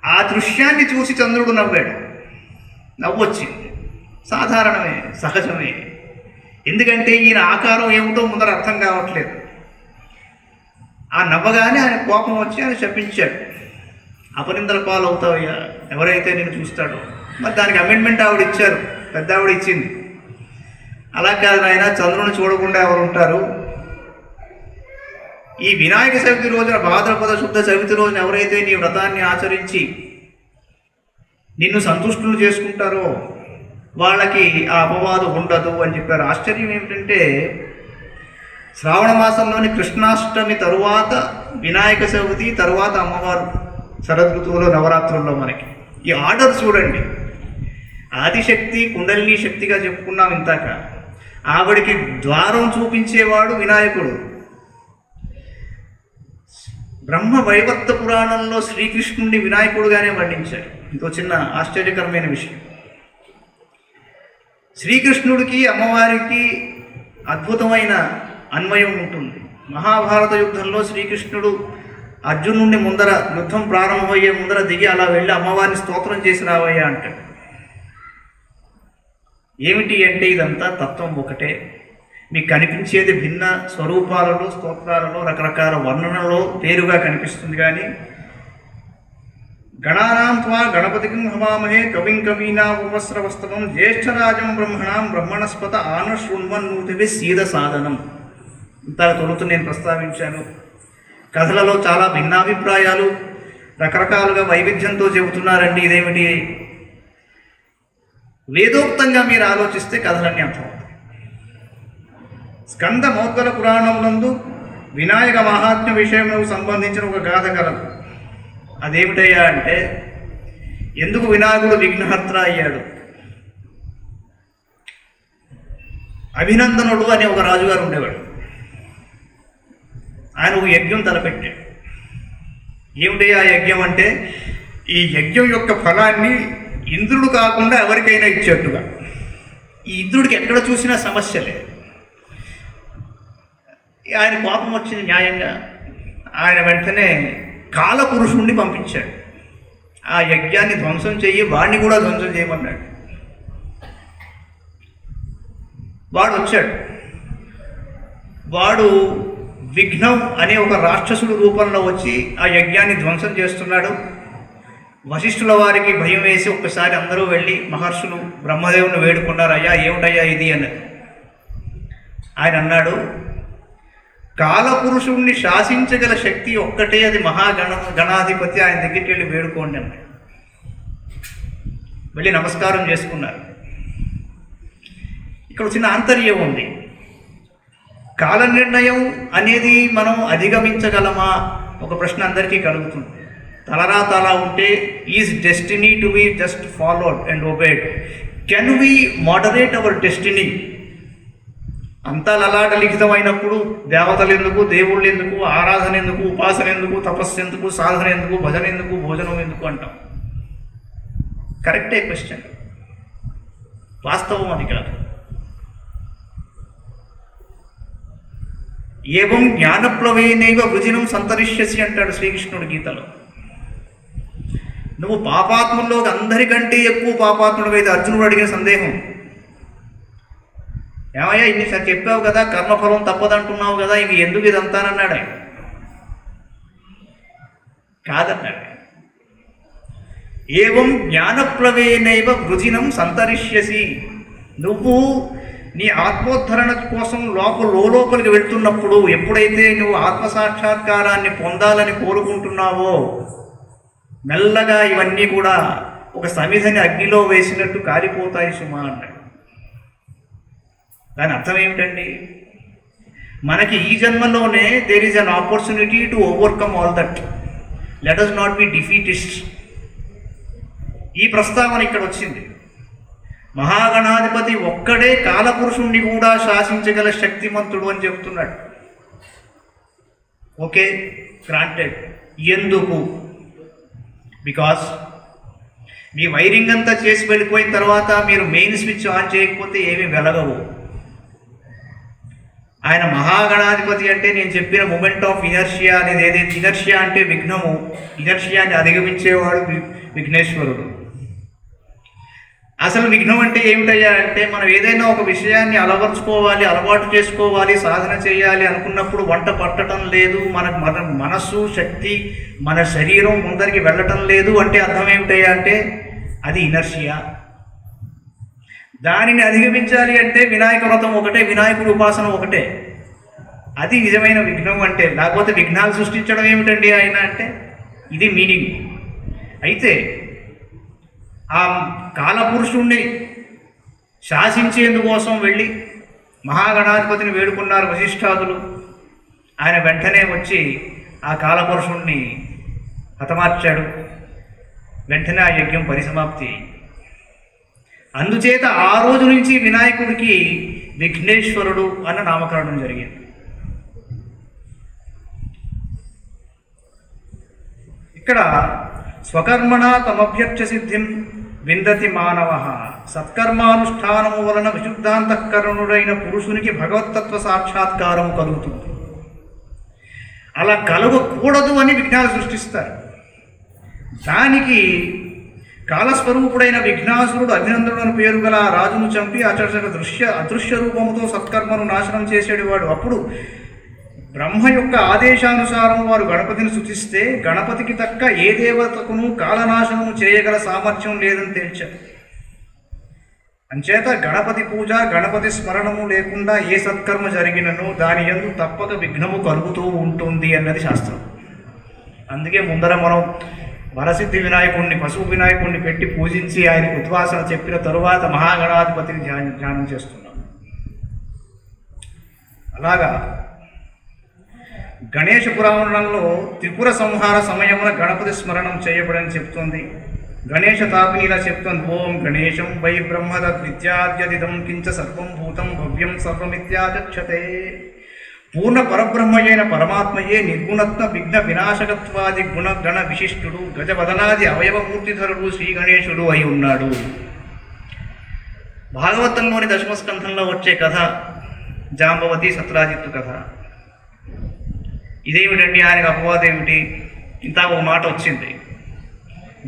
ఆ దృశ్యాన్ని చూసి చంద్రుడు నవ్వాడు. నవ్వొచ్చింది. సాధారణమే, సహజమే. ఎందుకంటే ఈయన ఆకారం ఏమిటో ముందర అర్థం కావట్లేదు. ఆ నవ్వగానే ఆయన కోపం వచ్చి ఆయన శపించాడు. అపనిందల పాలు అవుతావయ్యా ఎవరైతే నేను చూస్తాడో. మరి దానికి అమెండ్మెంట్ ఆవిడ ఇచ్చారు, పెద్ద ఆవిడ ఇచ్చింది. అలా కాదు ఆయన, చంద్రుని చూడకుండా ఎవరు ఉంటారు? ఈ వినాయక చవితి రోజున, భాద్రపద శుద్ధ చవితి రోజున ఎవరైతే నీ వ్రతాన్ని ఆచరించి నిన్ను సంతుష్టులు చేసుకుంటారో వాళ్ళకి ఆ అపవాదు ఉండదు అని చెప్పారు. ఆశ్చర్యం ఏమిటంటే శ్రావణ మాసంలోని కృష్ణాష్టమి తరువాత వినాయక చవితి, తరువాత అమ్మవారు శరదృతువులో నవరాత్రుల్లో మనకి ఈ ఆర్డర్ చూడండి. ఆదిశక్తి కుండలిని శక్తిగా చెప్పుకున్నాం ఇంతాక. ఆవిడికి ద్వారం చూపించేవాడు వినాయకుడు. బ్రహ్మ వైవర్త పురాణంలో శ్రీకృష్ణుడిని వినాయకుడుగానే వర్ణించారు. ఇంకో చిన్న ఆశ్చర్యకరమైన విషయం, శ్రీకృష్ణుడికి అమ్మవారికి అద్భుతమైన అన్వయం ఉంటుంది. మహాభారత యుద్ధంలో శ్రీకృష్ణుడు అర్జునుడిని ముందర యుద్ధం ప్రారంభమయ్యే ముందర దిగి అలా వెళ్ళి అమ్మవారిని స్తోత్రం చేసి రావయ్యా అంటాడు. ఏమిటి అంటే ఇదంతా తత్వం ఒకటే. మీకు కనిపించేది భిన్న స్వరూపాలలో, స్తోత్రాలలో, రకరకాల వర్ణనలో పేరుగా కనిపిస్తుంది. కానీ గణానాం త్వా గణపతికిం హవామహే కవిం కవీనాం ఉపస్రవస్తవం జ్యేష్ఠరాజం బ్రహ్మణాం బ్రహ్మణస్పత ఆనశృణ్వన్నూతివి సీద సాధనం. ఇంత తొలుతు నేను ప్రస్తావించాను. కథలలో చాలా భిన్నాభిప్రాయాలు రకరకాలుగా వైవిధ్యంతో చెబుతున్నారండి. ఇదేమిటి? వేదోక్తంగా మీరు ఆలోచిస్తే కథలన్నీ అర్థమవుతాయి. స్కంద మౌద్గల పురాణమునందు వినాయక మహాత్మ్య విషయములకు సంబంధించిన ఒక గాథ కలదు. అదేమిటయ్యా అంటే, ఎందుకు వినాయకుడు విఘ్నహర్త అయ్యాడు? అభినందనుడు అనే ఒక రాజుగారు ఉండేవాడు. ఆయన ఒక యజ్ఞం తలపెట్టాడు. ఏమిటయ్యా ఆ యజ్ఞం అంటే, ఈ యజ్ఞం యొక్క ఫలాన్ని ఇంద్రుడు కాకుండా ఎవరికైనా ఇచ్చేట్టుగా. ఈ ఇంద్రుడికి ఎక్కడ చూసినా సమస్యలే. ఆయన కోపం వచ్చింది న్యాయంగా. ఆయన వెంటనే కాలపురుషుణ్ణి పంపించాడు. ఆ యజ్ఞాన్ని ధ్వంసం చెయ్యి, వాడిని కూడా ధ్వంసం చేయమన్నాడు. వాడు వచ్చాడు. వాడు విఘ్నం అనే ఒక రాక్షసుడు రూపంలో వచ్చి ఆ యజ్ఞాన్ని ధ్వంసం చేస్తున్నాడు. వశిష్ఠుల వారికి భయం వేసి ఒక్కసారి అందరూ వెళ్ళి మహర్షులు బ్రహ్మదేవుని వేడుకున్నారు, అయ్యా ఏమిటయ్యా ఇది అన్నది. ఆయన అన్నాడు, కాలపురుషుణ్ణి శాసించగల శక్తి ఒక్కటే, అది గణాధిపతి, ఆయన దగ్గరికి వెళ్ళి వేడుకోండి అన్నాడు. వెళ్ళి నమస్కారం చేసుకున్నారు. ఇక్కడ చిన్న ఆంతర్యం ఉంది. కాల నిర్ణయం అనేది మనం అధిగమించగలమా? ఒక ప్రశ్న అందరికీ కలుగుతుంది. తలరాత అలా ఉంటే, is destiny to be just followed and obeyed? Can we moderate our destiny? అంతా లలాట లిఖితమైనప్పుడు దేవతలు ఎందుకు, దేవుళ్ళు ఎందుకు, ఆరాధన ఎందుకు, ఉపాసన ఎందుకు, తపస్సు ఎందుకు, సాధన ఎందుకు, భజన ఎందుకు, భోజనం ఎందుకు అంటాం. కరెక్టే క్వశ్చన్, వాస్తవం అది కాదు. ఏవం జ్ఞానప్లవేనైవ వృజినం సంతరిష్యసి అంటాడు శ్రీకృష్ణుడు గీతలో. నువ్వు పాపాత్ముల్లో అందరికంటే ఎక్కువ పాపాత్ముడు అయితే అర్జునుడు అడిగిన సందేహం, ఏమయ్యా ఇన్నిసారి చెప్పావు కదా, కర్మఫలం తప్పదంటున్నావు కదా, ఇంక ఎందుకు ఇదంతానన్నాడు ఆయన. కాదన్నాడు. ఏవం జ్ఞానప్లవేనైవ వృజినం సంతరిష్యసి, నువ్వు నీ ఆత్మోద్ధరణ కోసం లోపలికి వెళ్తున్నప్పుడు, ఎప్పుడైతే నువ్వు ఆత్మసాక్షాత్కారాన్ని పొందాలని కోరుకుంటున్నావో మెల్లగా ఇవన్నీ కూడా ఒక సమిధని అగ్నిలో వేసినట్టు కాలిపోతాయి సుమా అన్నాడు. దాని అర్థం ఏమిటండి? మనకి ఈ జన్మలోనే there is an opportunity to overcome all that, let us not be defeatist. ఈ ప్రస్తావన ఇక్కడ వచ్చింది. మహాగణాధిపతి ఒక్కడే కాలపురుషుణ్ణి కూడా శాసించగల శక్తిమంతుడు అని చెప్తున్నాడు. Okay, granted. ఎందుకు? బికాస్ మీ వైరింగ్ అంతా చేసి వెళ్ళిపోయిన తర్వాత మీరు మెయిన్ స్విచ్ ఆన్ చేయకపోతే ఏమీ వెలగవు. ఆయన మహాగణాధిపతి అంటే నేను చెప్పిన మూమెంట్ ఆఫ్ ఇనర్షియా అనేది ఏదైతే, ఇనర్షియా అంటే విఘ్నము, ఇనర్షియాని అధిగమించేవాడు విఘ్నేశ్వరుడు. అసలు విఘ్నం అంటే ఏమిటయ్యా అంటే, మనం ఏదైనా ఒక విషయాన్ని అలవర్చుకోవాలి, అలవాటు చేసుకోవాలి, సాధన చేయాలి అనుకున్నప్పుడు వంట పట్టడం లేదు, మన మనస్సు శక్తి మన శరీరం ముందరికి వెళ్ళటం లేదు అంటే అర్థం ఏమిటయ్యా అంటే అది ఇనర్షియా. దానిని అధిగమించాలి అంటే వినాయక వ్రతం ఒకటే, వినాయకుడి ఉపాసన ఒకటే, అది నిజమైన విఘ్నం అంటే. లేకపోతే విఘ్నాలు సృష్టించడం ఏమిటండి ఆయన అంటే, ఇది మీనింగ్. అయితే ఆ కాలపురుషుణ్ణి శాసించేందుకోసం వెళ్ళి మహాగణాధిపతిని వేడుకున్నారు వశిష్ఠాదులు. ఆయన వెంటనే వచ్చి ఆ కాలపురుషుణ్ణి హతమార్చాడు. వెంటనే ఆ యజ్ఞం పరిసమాప్తి. అందుచేత ఆ రోజు నుంచి వినాయకుడికి విఘ్నేశ్వరుడు అన్న నామకరణం జరిగింది. ఇక్కడ స్వకర్మణ తమభ్యర్చ సిద్ధిం విందతి మానవ, సత్కర్మానుష్ఠానము వలన విశుద్ధాంతఃకరణుడైన పురుషునికి భగవత్తత్వ సాక్షాత్కారము కలుగుతుంది. అలా కలగకూడదు అని విఘ్నాలు సృష్టిస్తారు. దానికి కాలస్వరూపుడైన విఘ్నాసురుడు అభినందనుడు అని పేరు గల రాజును చంపి అదృశ్య రూపముతో సత్కర్మను నాశనం చేసేవాడు. అప్పుడు బ్రహ్మ యొక్క ఆదేశానుసారం వారు గణపతిని స్తుతిస్తే గణపతికి తక్క ఏ దేవతకును కాలనాశనము చేయగల సామర్థ్యం లేదని తేల్చారు. అంచేత గణపతి పూజ, గణపతి స్మరణము లేకుండా ఏ సత్కర్మ జరిగినను దాని యందు తప్పక విఘ్నము కలుగుతూ ఉంటుంది అన్నది శాస్త్రం. అందుకే ముందర మనం వరసిద్ధి వినాయకుడిని, పశువు వినాయకుడిని పెట్టి పూజించి ఆయనకు ఉద్వాసన చెప్పిన తరువాత మహాగణాధిపతిని ధ్యానం చేస్తున్నాం. అలాగా గణేష పురాణంలో త్రిపుర సంహార సమయమున గణపతి స్మరణం చేయబడని చెప్తుంది. గణేష తాపిని ఇలా చెప్తుంది, ఓం గణేశం వై బ్రహ్మదత్ విద్యాద్యదిదం కించ సర్వం భూతం భవ్యం సర్వమిత్యాచక్షతే. పూర్ణ పరబ్రహ్మయైన పరమాత్మయే నిర్గుణత్వ విఘ్న వినాశకత్వాది గుణ గణ విశిష్టుడు గజవదనాది అవయవమూర్తిధరుడు శ్రీ గణేశుడు అయి ఉన్నాడు. భాగవతంలోని దశమస్కంధంలో వచ్చే కథ జాంబవతి సత్రాజిత్తు కథ. ఇదేమిటండి, ఆయనకు అపవాదం ఏమిటి? ఇంత ఒక మాట వచ్చింది,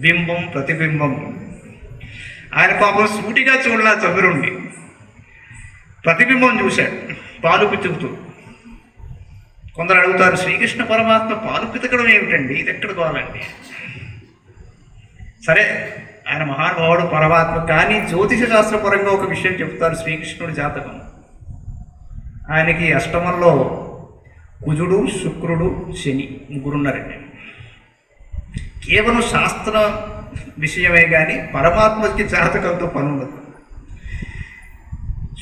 బింబం ప్రతిబింబం. ఆయన పాపం సూటిగా చూడలా చదురుండి ప్రతిబింబం చూశాడు పాలు పితుకుతూ. కొందరు అడుగుతారు, శ్రీకృష్ణ పరమాత్మ పాలు పితకడం ఏమిటండి, ఇది ఎక్కడ కావాలండి? సరే, ఆయన మహానుభావుడు పరమాత్మ. కానీ జ్యోతిష శాస్త్రపరంగా ఒక విషయం చెప్తారు. శ్రీకృష్ణుడి జాతకం, ఆయనకి అష్టమంలో కుజుడు, శుక్రుడు, శని ముగ్గురున్నారండి. కేవలం శాస్త్ర విషయమే కానీ పరమాత్మకి జాతకంతో పని ఉండదు.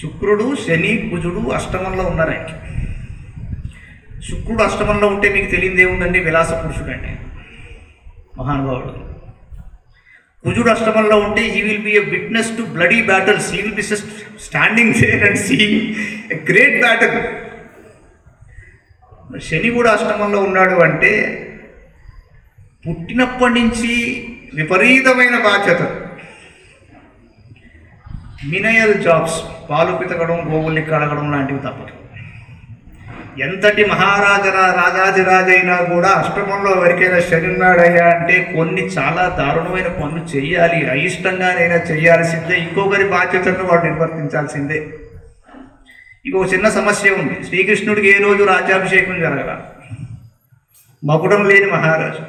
శుక్రుడు, శని, కుజుడు అష్టమంలో ఉన్నారు ఆయనకి. శుక్రుడు అష్టమంలో ఉంటే మీకు తెలియదు ఏముందండి, విలాస పురుషుడు అండి, మహానుభావుడు. కుజుడు అష్టమంలో ఉంటే he will be a witness to bloody battles, he will be standing there and seeing a great battle. శని కూడా అష్టమంలో ఉన్నాడు అంటే పుట్టినప్పటి నుంచి విపరీతమైన బాధ్యత, మినయల్ జాబ్స్, పాలు పితకడం, గోవుల్ని కడగడం లాంటివి తప్పదు. ఎంతటి రాజాదిరాజైనా కూడా అష్టమంలో ఎవరికైనా శని ఉన్నాడయ్యా అంటే కొన్ని చాలా దారుణమైన పనులు చేయాలి, అయిష్టంగానైనా చేయాల్సిందే, ఇంకొకరి బాధ్యతను వాడు నిర్వర్తించాల్సిందే. ఇంకొక చిన్న సమస్య ఉంది. శ్రీకృష్ణుడికి ఏ రోజు రాజ్యాభిషేకం జరగల, మకుడం లేని మహారాజు.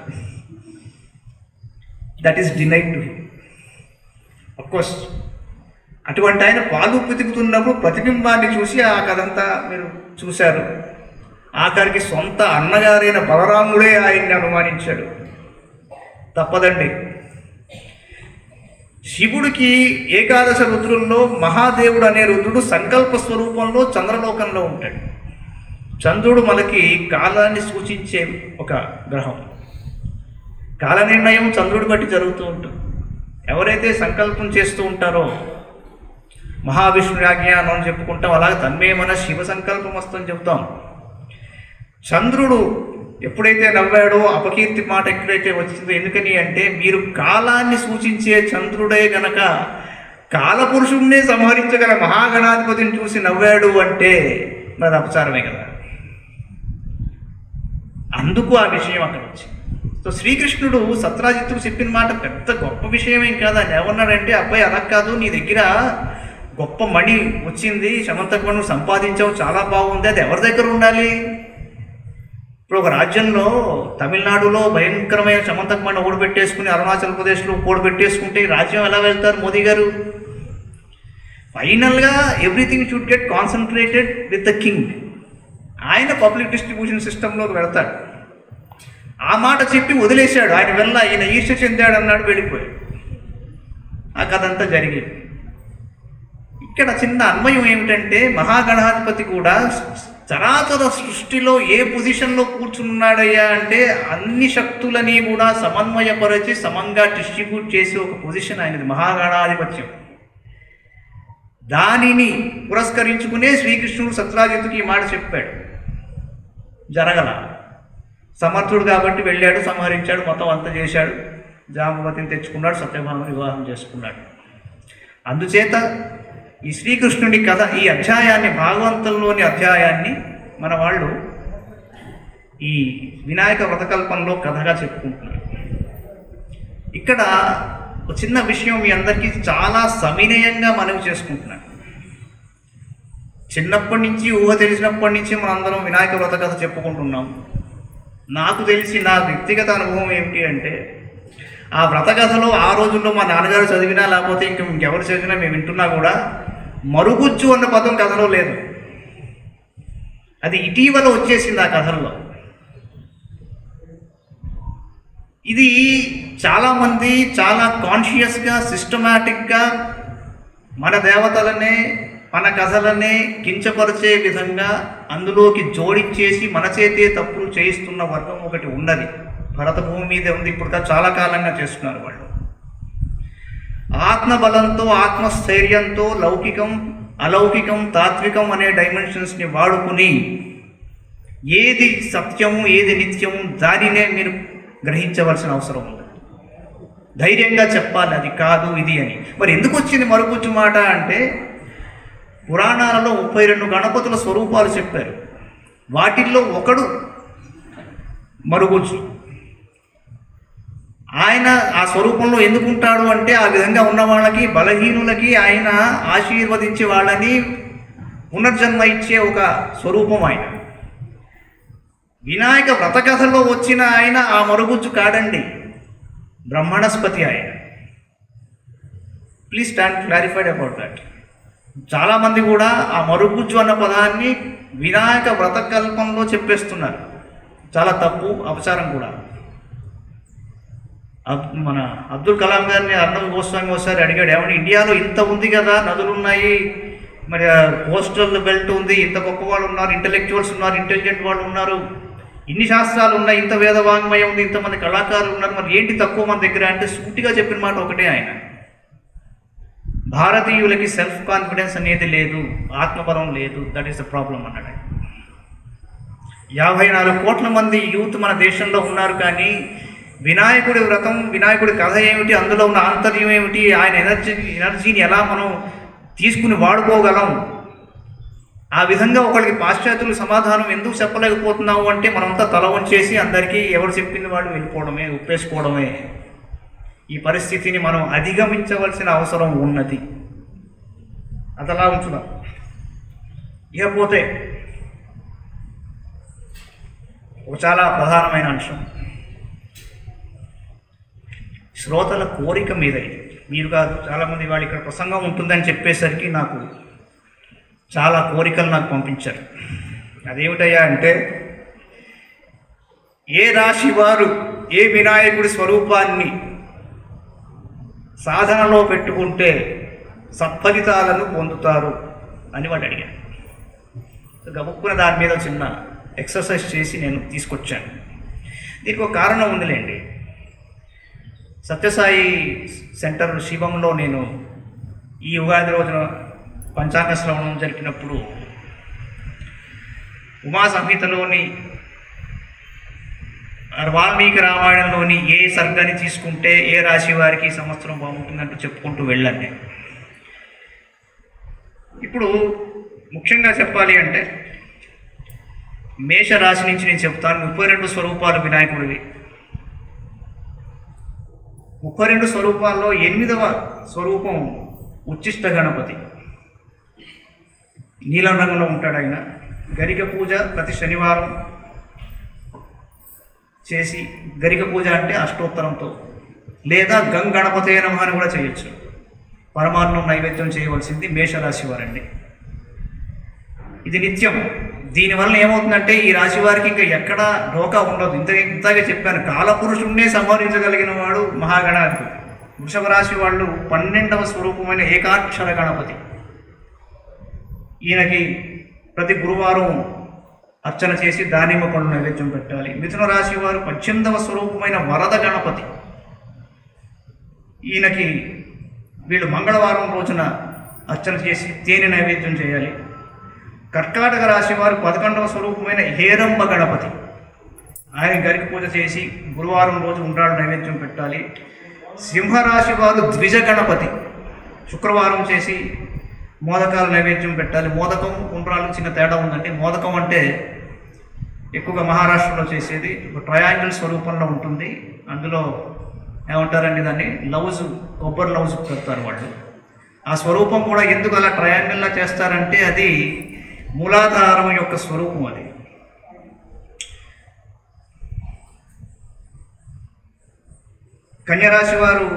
That is denied to him. Of course అటువంటి ఆయన పాలు పితుకుతున్నప్పుడు ప్రతిబింబాన్ని చూసి ఆ కథంతా మీరు చూశారు. ఆఖరికి సొంత అన్నగారైన బలరాముడే ఆయన్ని అనుమానించాడు. తప్పదండి. శివుడికి ఏకాదశ రుద్రుల్లో మహాదేవుడు అనే రుద్రుడు సంకల్ప స్వరూపంలో చంద్రలోకంలో ఉంటాడు. చంద్రుడు మనకి కాలాన్ని సూచించే ఒక గ్రహం. కాల నిర్ణయం చంద్రుడి బట్టి జరుగుతూ ఉంటుంది. ఎవరైతే సంకల్పం చేస్తూ ఉంటారో మహావిష్ణుయాజ్ఞానం అని చెప్పుకుంటాం, అలాగే తన్మేమన శివ సంకల్పం వస్తుందని చెప్తాం. చంద్రుడు ఎప్పుడైతే నవ్వాడో అపకీర్తి మాట ఎక్కడైతే వచ్చిందో, ఎందుకని అంటే మీరు కాలాన్ని సూచించే చంద్రుడే గనక కాలపురుషుణ్ణే సంహరించగల మహాగణాధిపతిని చూసి నవ్వాడు అంటే మరి అపచారమే కదా. అందుకు ఆ విషయం అక్కడ వచ్చింది. సో శ్రీకృష్ణుడు సత్రాజిత్తుడు చెప్పిన మాట పెద్ద గొప్ప విషయమేం కాదు. ఆయన ఏమన్నాడంటే, అబ్బాయి అలా కాదు, నీ దగ్గర గొప్ప మణి వచ్చింది, సమంతకమణి సంపాదించావు, చాలా బాగుంది, అది ఎవరి దగ్గర ఉండాలి? ఇప్పుడు ఒక రాజ్యంలో తమిళనాడులో భయంకరమైన సమంతకమణి ఓడిపెట్టేసుకుని అరుణాచల్ ప్రదేశ్లో ఓడిపెట్టేసుకుంటే ఈ రాజ్యం ఎలా వెళ్తారు మోదీ గారు? ఫైనల్గా everything should get concentrated with the king. ఆయన పబ్లిక్ డిస్ట్రిబ్యూషన్ సిస్టంలోకి వెళ్తాడు. ఆ మాట చెప్పి వదిలేశాడు. ఆయన వల్ల ఈయన ఈర్ష్య చెందాడు అన్నాడు, వెళ్ళిపోయాడు. ఆ కథ అంతా జరిగేది. ఇక్కడ చిన్న అన్వయం ఏమిటంటే, మహాగణాధిపతి కూడా చరాచర సృష్టిలో ఏ పొజిషన్లో కూర్చున్నాడయ్యా అంటే అన్ని శక్తులని కూడా సమన్వయపరిచి సమంగా డిస్ట్రిబ్యూట్ చేసి ఒక పొజిషన్ ఆయనది, మహాగణాధిపత్యం. దానిని పురస్కరించుకునే శ్రీకృష్ణుడు సత్రాజిత్తుకి ఈ మాట చెప్పాడు. జరగల. సమర్థుడు కాబట్టి వెళ్ళాడు, సంహరించాడు, మొత్తం అంతా చేశాడు, జాంబవతిని తెచ్చుకున్నాడు, సత్యభామని వివాహం చేసుకున్నాడు. అందుచేత ఈ శ్రీకృష్ణుడి కథ, ఈ అధ్యాయాన్ని, భాగవంతంలోని అధ్యాయాన్ని మన వాళ్ళు ఈ వినాయక వ్రతకల్పంలో కథగా చెప్పుకుంటున్నారు. ఇక్కడ ఒక చిన్న విషయం మీ అందరికీ చాలా సవినయంగా మనవి చేసుకుంటున్నాను. చిన్నప్పటి నుంచి, ఊహ తెలిసినప్పటి నుంచి మనందరం వినాయక వ్రత కథ చెప్పుకుంటున్నాం. నాకు తెలిసి నా వ్యక్తిగత అనుభవం ఏమిటి అంటే, ఆ వ్రత కథలో ఆ రోజుల్లో మా నాన్నగారు చదివినా లేకపోతే ఇంకెవరు చదివినా మేము వింటున్నా కూడా మరుగుజ్జు అన్న పదం కథలో లేదు. అది ఇటీవల వచ్చేసింది ఆ కథల్లో. ఇది చాలామంది చాలా కాన్షియస్గా, సిస్టమాటిక్గా మన దేవతలనే, మన కథలనే కించపరిచే విధంగా అందులోకి జోడించేసి మన చేతే తప్పులు చేయిస్తున్న వర్గం ఒకటి ఉన్నది. భరత భూమి మీదే ఉంది. ఇప్పుడు చాలా కాలంగా చేస్తున్నారు వాళ్ళు. ఆత్మబలంతో, ఆత్మస్థైర్యంతో లౌకికం, అలౌకికం, తాత్వికం అనే డైమెన్షన్స్ని వాడుకుని ఏది సత్యము, ఏది నిత్యము దానినే మీరు గ్రహించవలసిన అవసరం ఉంది. ధైర్యంగా చెప్పాలి అది కాదు ఇది అని. మరి ఎందుకు వచ్చింది మరుగుజ్జు మాట అంటే, పురాణాలలో 32 గణపతుల స్వరూపాలు చెప్పారు. వాటిల్లో ఒకడు మరుగుజ్జు. ఆయన ఆ స్వరూపంలో ఎందుకు ఉంటాడు అంటే, ఆ విధంగా ఉన్న వాళ్ళకి, బలహీనులకి ఆయన ఆశీర్వదించే వాళ్ళని పునర్జన్మ ఇచ్చే ఒక స్వరూపం ఆయన. వినాయక వ్రతకథలో వచ్చిన ఆయన ఆ మరుగుజ్జు కాడండి, బ్రహ్మణస్పతి ఆయన. Please stand clarified about that. చాలామంది కూడా ఆ మరుగుజ్జు అన్న పదాన్ని వినాయక వ్రతకల్పంలో చెప్పేస్తున్నారు. చాలా తప్పు, అపచారం కూడా. మన అబ్దుల్ కలాం గారిని అర్ణవ్ గోస్వామి ఒకసారి అడిగాడు, ఏమంటే ఇండియాలో ఇంత ఉంది కదా, నదులు ఉన్నాయి, మరి కోస్టల్ బెల్ట్ ఉంది, ఇంత గొప్ప వాళ్ళు ఉన్నారు, ఇంటలెక్చువల్స్ ఉన్నారు, ఇంటెలిజెంట్ వాళ్ళు ఉన్నారు, ఇన్ని శాస్త్రాలు ఉన్నాయి, ఇంత వేదవాంగ్మయం ఉంది, ఇంతమంది కళాకారులు ఉన్నారు, మరి ఏంటి తక్కువ మన దగ్గర అంటే సూటిగా చెప్పిన మాట ఒకటే ఆయన, భారతీయులకి సెల్ఫ్ కాన్ఫిడెన్స్ అనేది లేదు, ఆత్మబలం లేదు, దట్ ఈస్ ద ప్రాబ్లం అన్నాడు ఆయన. 54 కోట్ల మంది యూత్ మన దేశంలో ఉన్నారు, కానీ వినాయకుడి వ్రతం, వినాయకుడి కథ ఏమిటి, అందులో ఉన్న ఆంతర్యం ఏమిటి, ఆయన ఎనర్జీని ఎలా మనం తీసుకుని వాడుకోగలం, ఆ విధంగా ఒకరికి పాశ్చాత్యులు సమాధానం ఎందుకు చెప్పలేకపోతున్నావు అంటే మనంతా తల వంచేసి అందరికీ ఎవరు చెప్పింది వాళ్ళు వెళ్ళిపోవడమే, ఒప్పేసుకోవడమే. ఈ పరిస్థితిని మనం అధిగమించవలసిన అవసరం ఉన్నది. అదలా ఉంచుదాం. ఇకపోతే ఒక చాలా ప్రధానమైన అంశం, శ్రోతల కోరిక మీద. ఇది మీరు కాదు, చాలామంది వాళ్ళు ఇక్కడ ప్రసంగం ఉంటుందని చెప్పేసరికి నాకు చాలా కోరికలు నాకు పంపించారు. అదేమిటయ్యా అంటే, ఏ రాశి వారు ఏ వినాయకుడి స్వరూపాన్ని సాధనలో పెట్టుకుంటే సత్ఫలితాలను పొందుతారు అని వాళ్ళు అడిగారు. గబుక్కున దాని మీద చిన్న ఎక్సర్సైజ్ చేసి నేను తీసుకొచ్చాను. దీనికి ఒక కారణం ఉందిలేండి. సత్యసాయి సెంటర్ శివంలో నేను ఈ ఉగాది రోజున పంచాంగ శ్రవణం జరిపినప్పుడు ఉమా సంహితలోని వాల్మీకి రామాయణంలోని ఏ సర్గాన్ని తీసుకుంటే ఏ రాశి వారికి ఈ సంవత్సరం బాగుంటుందంటూ చెప్పుకుంటూ వెళ్ళాను నేను. ఇప్పుడు ముఖ్యంగా చెప్పాలి అంటే మేషరాశి నుంచి నేను చెప్తాను. 32 స్వరూపాలు వినాయకుడివి. 32 స్వరూపాల్లో 8వ స్వరూపం ఉచ్చిష్ట గణపతి. నీలం రంగులో ఉంటాడు ఆయన. గరిక పూజ ప్రతి శనివారం చేసి, గరిక పూజ అంటే అష్టోత్తరంతో, లేదా గణపతే నమః అని కూడా చేయొచ్చు. పరమాన్నం నైవేద్యం చేయవలసింది మేషరాశి వారండి. ఇది నిత్యం. దీనివల్ల ఏమవుతుందంటే ఈ రాశి వారికి ఇంకా ఎక్కడ ఢోకా ఉండదు. ఇంతగా చెప్పాను, కాలపురుషుణ్ణే సంహరించగలిగిన వాడు మహాగణాధిపతి. వృషభ రాశి వాళ్ళు 12వ స్వరూపమైన ఏకాక్షర గణపతి. ఈయనకి ప్రతి గురువారం అర్చన చేసి దానిమ్మ పండు నైవేద్యం పెట్టాలి. మిథున రాశి వారు 18వ స్వరూపమైన వరద గణపతి. ఈయనకి వీళ్ళు మంగళవారం రోజున అర్చన చేసి తేనె నైవేద్యం చేయాలి. కర్కాటక రాశి వారు 11వ స్వరూపమైన హేరంబ గణపతి. ఆయన గరికి పూజ చేసి గురువారం రోజు ఉండ్రాళ్ళు నైవేద్యం పెట్టాలి. సింహరాశి వారు ద్విజ గణపతి. శుక్రవారం చేసి మోదకాలు నైవేద్యం పెట్టాలి. మోదకం ఉండ్రాళ్ళు చిన్న తేడా ఉందండి. మోదకం అంటే ఎక్కువగా మహారాష్ట్రలో చేసేది ఒక ట్రయాంగిల్ స్వరూపంలో ఉంటుంది. అందులో ఏమంటారండి దాన్ని, లౌజు, కొబ్బరి లౌజు పెడతారు వాళ్ళు. ఆ స్వరూపం కూడా ఎందుకు అలా ట్రయాంగిల్లా చేస్తారంటే అది మూలాధారం యొక్క స్వరూపం. అది కన్యరాశి వారు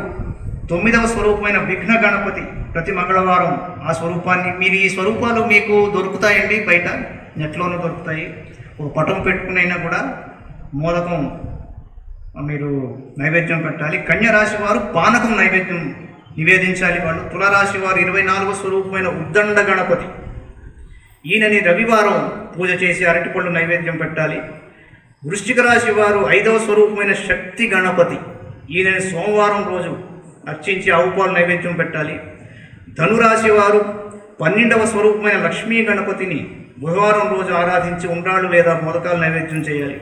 9వ స్వరూపమైన విఘ్న గణపతి. ప్రతి మంగళవారం ఆ స్వరూపాన్ని, మీరు ఈ స్వరూపాలు మీకు దొరుకుతాయండి, బయట నెట్లోనూ దొరుకుతాయి. ఒక పటం పెట్టుకునైనా కూడా మోదకం మీరు నైవేద్యం పెట్టాలి. కన్యరాశి వారు పానకం నైవేద్యం నివేదించాలి వాళ్ళు. తులారాశి వారు 24వ స్వరూపమైన ఉద్దండ గణపతి. ఈయనని రవివారం పూజ చేసి అరటిపళ్ళు నైవేద్యం పెట్టాలి. వృశ్చిక రాశి వారు 5వ స్వరూపమైన శక్తి గణపతి. ఈయనని సోమవారం రోజు అర్చించి ఆవుపాలు నైవేద్యం పెట్టాలి. ధనురాశి వారు 12వ స్వరూపమైన లక్ష్మీ గణపతిని బుధవారం రోజు ఆరాధించి ఉండ్రాళ్ళు లేదా మోదకాలు నైవేద్యం చేయాలి.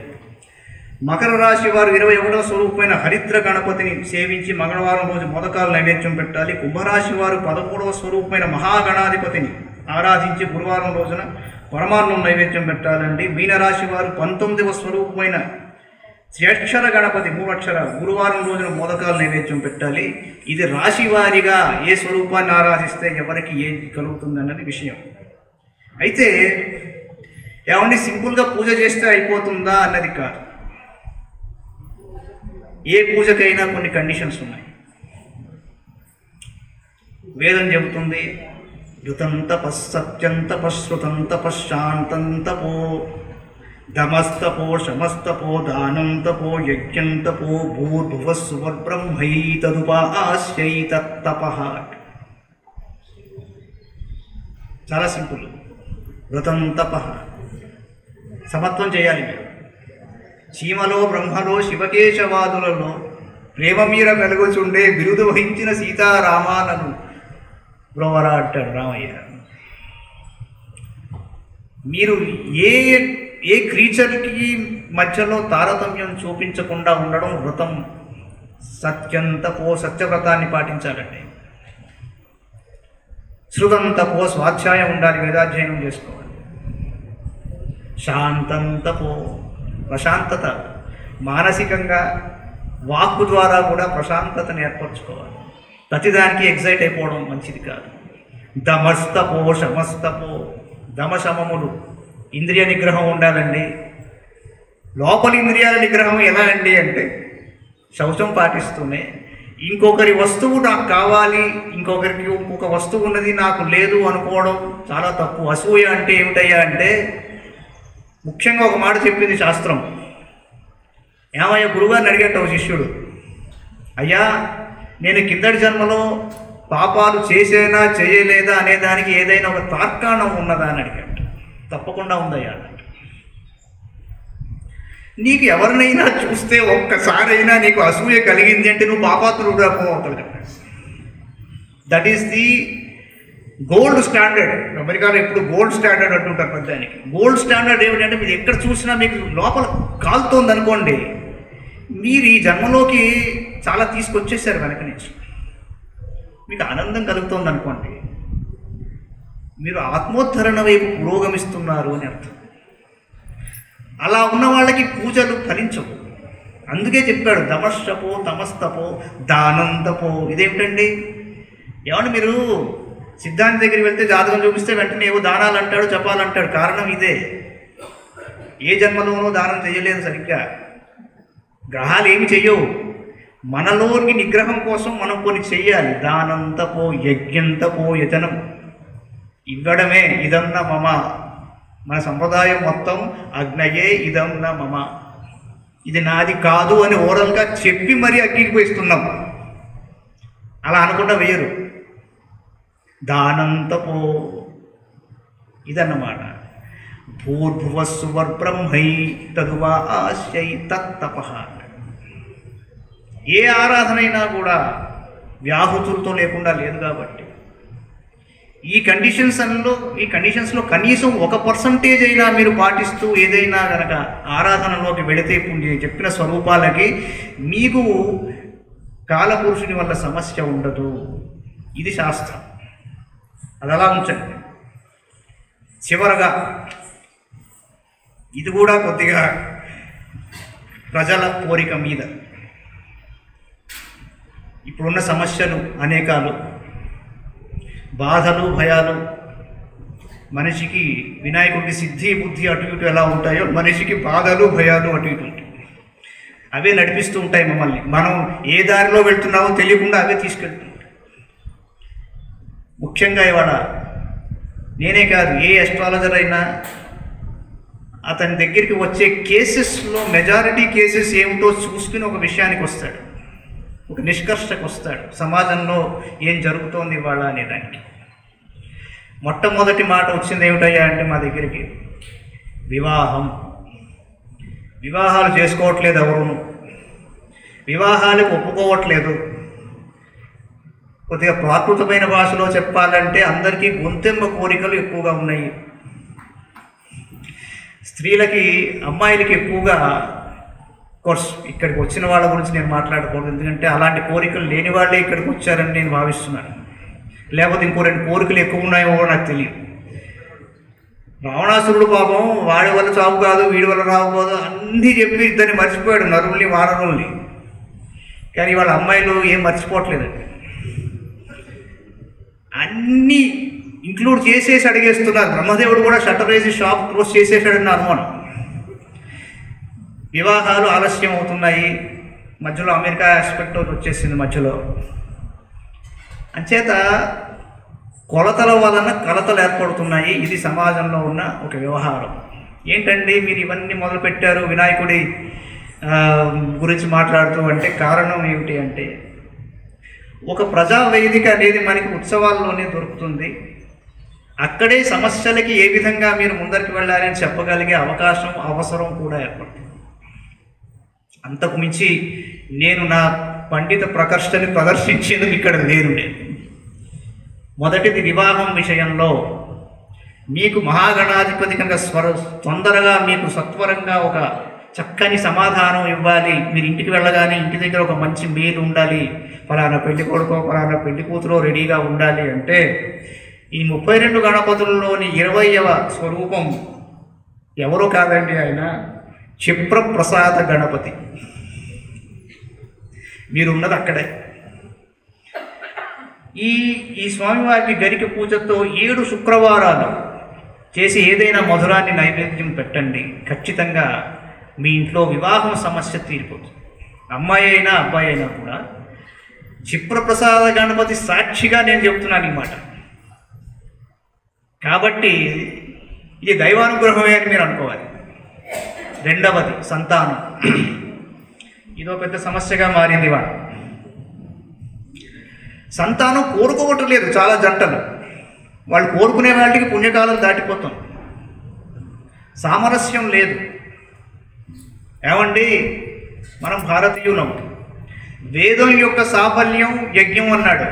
మకర రాశి వారు 21వ స్వరూపమైన హరిద్ర గణపతిని సేవించి మంగళవారం రోజు మోదకాలు నైవేద్యం పెట్టాలి. కుంభరాశి వారు 13వ స్వరూపమైన మహాగణాధిపతిని ఆరాధించి గురువారం రోజున పరమాన్నం నైవేద్యం పెట్టాలండి. మీనరాశి వారు 19వ స్వరూపమైన శ్రేక్షర గణపతి 3 అక్షర గురువారం రోజున మోదకాలు నైవేద్యం పెట్టాలి. ఇది రాశి వారిగా ఏ స్వరూపాన్ని ఆరాధిస్తే ఎవరికి ఏది కలుగుతుందన్నది విషయం. అయితే ఏమండి సింపుల్గా పూజ చేస్తే అయిపోతుందా అన్నది కాదు. ఏ పూజకైనా కొన్ని కండిషన్స్ ఉన్నాయి. వేదం చెబుతుంది, ఋతం తపస్ సత్యం తపశ్రుతం తపశ్శాంతం తపో దమస్తపో శమస్తపో దానం తపో యజ్ఞం తపో భూర్భువస్సువర్బ్రహ్మైతదుపాస్యైతత్తపః. చాలా సింపుల్. వ్రతం తపః, సమత్వం చేయాలి మీరు. చీమలో బ్రహ్మలో శివకేశవాదులలో ప్రేమ మీర వెలుగుచుండే బిరుదు వహించిన సీతారామాలను బ్రోవరా అంటాడు రామయ్య. మీరు ఏ క్రీచర్కి మధ్యలో తారతమ్యం చూపించకుండా ఉండడం వ్రతం. సత్యవ్రతాన్ని పాటించాలండి. శృతంతపో స్వాధ్యాయం ఉండాలి, వేదాధ్యయనం చేసుకోవాలి. శాంతంతపో ప్రశాంతత, మానసికంగా వాక్కు ద్వారా కూడా ప్రశాంతతను ఏర్పరచుకోవాలి. ప్రతిదానికి ఎగ్జైట్ అయిపోవడం మంచిది కాదు. దమస్తపో శమస్తపో, దమశమములు ఇంద్రియ నిగ్రహం ఉండాలండి. లోపలి ఇంద్రియాల నిగ్రహం ఎలా అండి అంటే శౌచం పాటిస్తూనే ఇంకొకరి వస్తువు నాకు కావాలి, ఇంకొక వస్తువు ఉన్నది నాకు లేదు అనుకోవడం చాలా తప్పు. అసూయ అంటే ఏమిటయ్యా అంటే ముఖ్యంగా ఒక మాట చెప్పింది శాస్త్రం. ఏమయ్యా గురుగారిని అడిగట్టు ఒక శిష్యుడు, అయ్యా నేను కిందటి జన్మలో పాపాలు చేసేనా చేయలేదా అనే దానికి ఏదైనా ఒక తార్కాణం ఉన్నదా అని అడిగాడు. తప్పకుండా ఉందయ్యా. నీకు ఎవరినైనా చూస్తే ఒక్కసారైనా నీకు అసూయ కలిగింది అంటే నువ్వు పాపాత్రుడుగా పోతావు. That is the gold standard. అమెరికాలో ఎప్పుడు గోల్డ్ స్టాండర్డ్ అంటుంటారు పెద్దానికి. గోల్డ్ స్టాండర్డ్ ఏమిటంటే మీరు ఎక్కడ చూసినా మీకు లోపల కాలుతోంది అనుకోండి, మీరు ఈ జన్మలోకి చాలా తీసుకొచ్చేసారు వెనక నుంచి, మీకు ఆనందం కలుగుతుంది అనుకోండి, మీరు ఆత్మోద్ధరణ వైపు పురోగమిస్తున్నారు అని అర్థం. అలా ఉన్న వాళ్ళకి పూజలు ఫలించవు. అందుకే చెప్పాడు దమస్తపో తమస్తపో దానంతపో. ఇదేమిటండి? ఏమంటే మీరు సిద్ధాంతి దగ్గరికి వెళ్తే జాతకం చూపిస్తే వెంటనే ఏవో దానాలు అంటాడు, చెప్పాలంటాడు. కారణం ఇదే, ఏ జన్మలోనూ దానం చేయలేదు సరిగ్గా. గ్రహాలు ఏమి చెయ్యవు. మనలోని నిగ్రహం కోసం మనం కొన్ని చెయ్యాలి. దానంతపో యజ్ఞంతపో యజనం, ఇవ్వడమే. ఇదన్న మమ, మన సంప్రదాయం మొత్తం అగ్నయే ఇదం న మమ, ఇది నాది కాదు అని ఓరల్గా చెప్పి మరీ అగ్నికి పోయిస్తున్నాం. అలా అనుకుంటా వేయరు. దానంతపో ఇదన్నమాట. భూర్భువస్సువర్బ్రహ్మై తదువా ఆశ్యై తత్తపః. ఏ ఆరాధనైనా కూడా వ్యాహుతులతో లేకుండా లేదు కాబట్టి ఈ కండిషన్స్లో కనీసం 1% అయినా మీరు పాటిస్తూ ఏదైనా కనుక ఆరాధనలోకి వెళితే ఇప్పుడు నేను చెప్పిన స్వరూపాలకి మీకు కాలపురుషుని వల్ల సమస్య ఉండదు. ఇది శాస్త్రం. అది అలా ఉంచండి. చివరగా ఇది కూడా కొద్దిగా ప్రజల కోరిక మీద. ఇప్పుడున్న సమస్యలు అనేకాలు, బాధలు భయాలు. మనిషికి వినాయకుడికి సిద్ధి బుద్ధి అటు ఇటు ఎలా ఉంటాయో మనిషికి బాధలు భయాలు అటు ఇటు ఉంటాయి. అవే నడిపిస్తూ ఉంటాయి మమ్మల్ని. మనం ఏ దారిలో వెళ్తున్నామో తెలియకుండా అవే తీసుకెళ్తుంటాయి. ముఖ్యంగా ఇవాళ నేనే కాదు, ఏ అస్ట్రాలజర్ అయినా అతని దగ్గరికి వచ్చే కేసెస్లో మెజారిటీ కేసెస్ ఏమిటో చూసుకుని ఒక విషయానికి వస్తాడు, ఒక నిష్కర్షకు వస్తాడు. సమాజంలో ఏం జరుగుతోంది ఇవాళ అనేదానికి మొట్టమొదటి మాట వచ్చింది ఏమిటయ్యా అంటే మా దగ్గరికి వివాహం. వివాహాలు చేసుకోవట్లేదు ఎవరును, వివాహాలకు ఒప్పుకోవట్లేదు. కొద్దిగా ప్రాకృతమైన భాషలో చెప్పాలంటే అందరికీ గొంతెమ్మ కోరికలు ఎక్కువగా ఉన్నాయి. స్త్రీలకి అమ్మాయిలకి ఎక్కువగా, కోర్స్ ఇక్కడికి వచ్చిన వాళ్ళ గురించి నేను మాట్లాడకూడదు, ఎందుకంటే అలాంటి కోరికలు లేని వాళ్ళే ఇక్కడికి వచ్చారని నేను భావిస్తున్నాను. లేకపోతే ఇంకో 2 కోరికలు ఎక్కువ ఉన్నాయో నాకు తెలియదు. రావణాసురుడు పాపం వాడి వల్ల చావు కాదు, వీడి వల్ల రావు కాదు అన్నీ చెప్పి ఇద్దరిని మర్చిపోయాడు, నరుల్ని వానరుల్ని. కానీ వాళ్ళ అమ్మాయిలు ఏం మర్చిపోవట్లేదండి. అన్నీ ఇంక్లూడ్ చేసేసి అడిగేస్తున్నారు. బ్రహ్మదేవుడు కూడా షట్టర్ వేసి షాప్ క్లోజ్ చేసేసాడని అనుమానం. వివాహాలు ఆలస్యం అవుతున్నాయి. మధ్యలో అమెరికా ఆస్పెక్ట్ వచ్చేసింది మధ్యలో. అంచేత కొలతల వలన కలతలు ఏర్పడుతున్నాయి. ఇది సమాజంలో ఉన్న ఒక వ్యవహారం. ఏంటండి మీరు ఇవన్నీ మొదలుపెట్టారు వినాయకుడి గురించి మాట్లాడుతూ అంటే కారణం ఏమిటి అంటే, ఒక ప్రజా వేదిక అనేది మనకి ఉత్సవాల్లోనే దొరుకుతుంది. అక్కడే సమస్యలకి ఏ విధంగా మీరు ముందరికి వెళ్ళాలని చెప్పగలిగే అవకాశం అవసరం కూడా ఏర్పడుతుంది. అంతకు మించి నేను నా పండిత ప్రకర్షని ప్రదర్శించేందుకు ఇక్కడ లేను. నేను మొదటిది వివాహం విషయంలో మీకు మహాగణాధిపతి కనుక తొందరగా మీకు సత్వరంగా ఒక చక్కని సమాధానం ఇవ్వాలి. మీరు ఇంటికి వెళ్ళగానే ఇంటి దగ్గర ఒక మంచి మెయిల్ ఉండాలి, ఫలానా పెళ్లి కొడుకో ఫలానా పెళ్లి కూతురో రెడీగా ఉండాలి అంటే ఈ 32 గణపతుల్లోని 20వ స్వరూపం ఎవరో కాదండి, ఆయన క్షిప్రప్రసాద గణపతి. మీరున్నది అక్కడే. ఈ స్వామివారికి గరిక పూజతో 7 శుక్రవారాలు చేసి ఏదైనా మధురాన్ని నైవేద్యం పెట్టండి. ఖచ్చితంగా మీ ఇంట్లో వివాహం సమస్య తీరిపోతుంది. అమ్మాయి అయినా అబ్బాయి అయినా కూడా క్షిప్రప్రసాద గణపతి సాక్షిగా నేను చెప్తున్నాను ఈ మాట. కాబట్టి ఇది దైవానుగ్రహమే అని మీరు అనుకోవాలి. రెండవది సంతానం. ఇదో పెద్ద సమస్యగా మారింది. సంతానం కోరుకోవటం లేదు చాలా జంటలు. వాళ్ళు కోరుకునే వాళ్ళకి పుణ్యకాలం దాటిపోతాం. సామరస్యం లేదు. ఏమండి, మనం భారతీయులం. వేదం యొక్క సాఫల్యం యజ్ఞం అన్నాడు,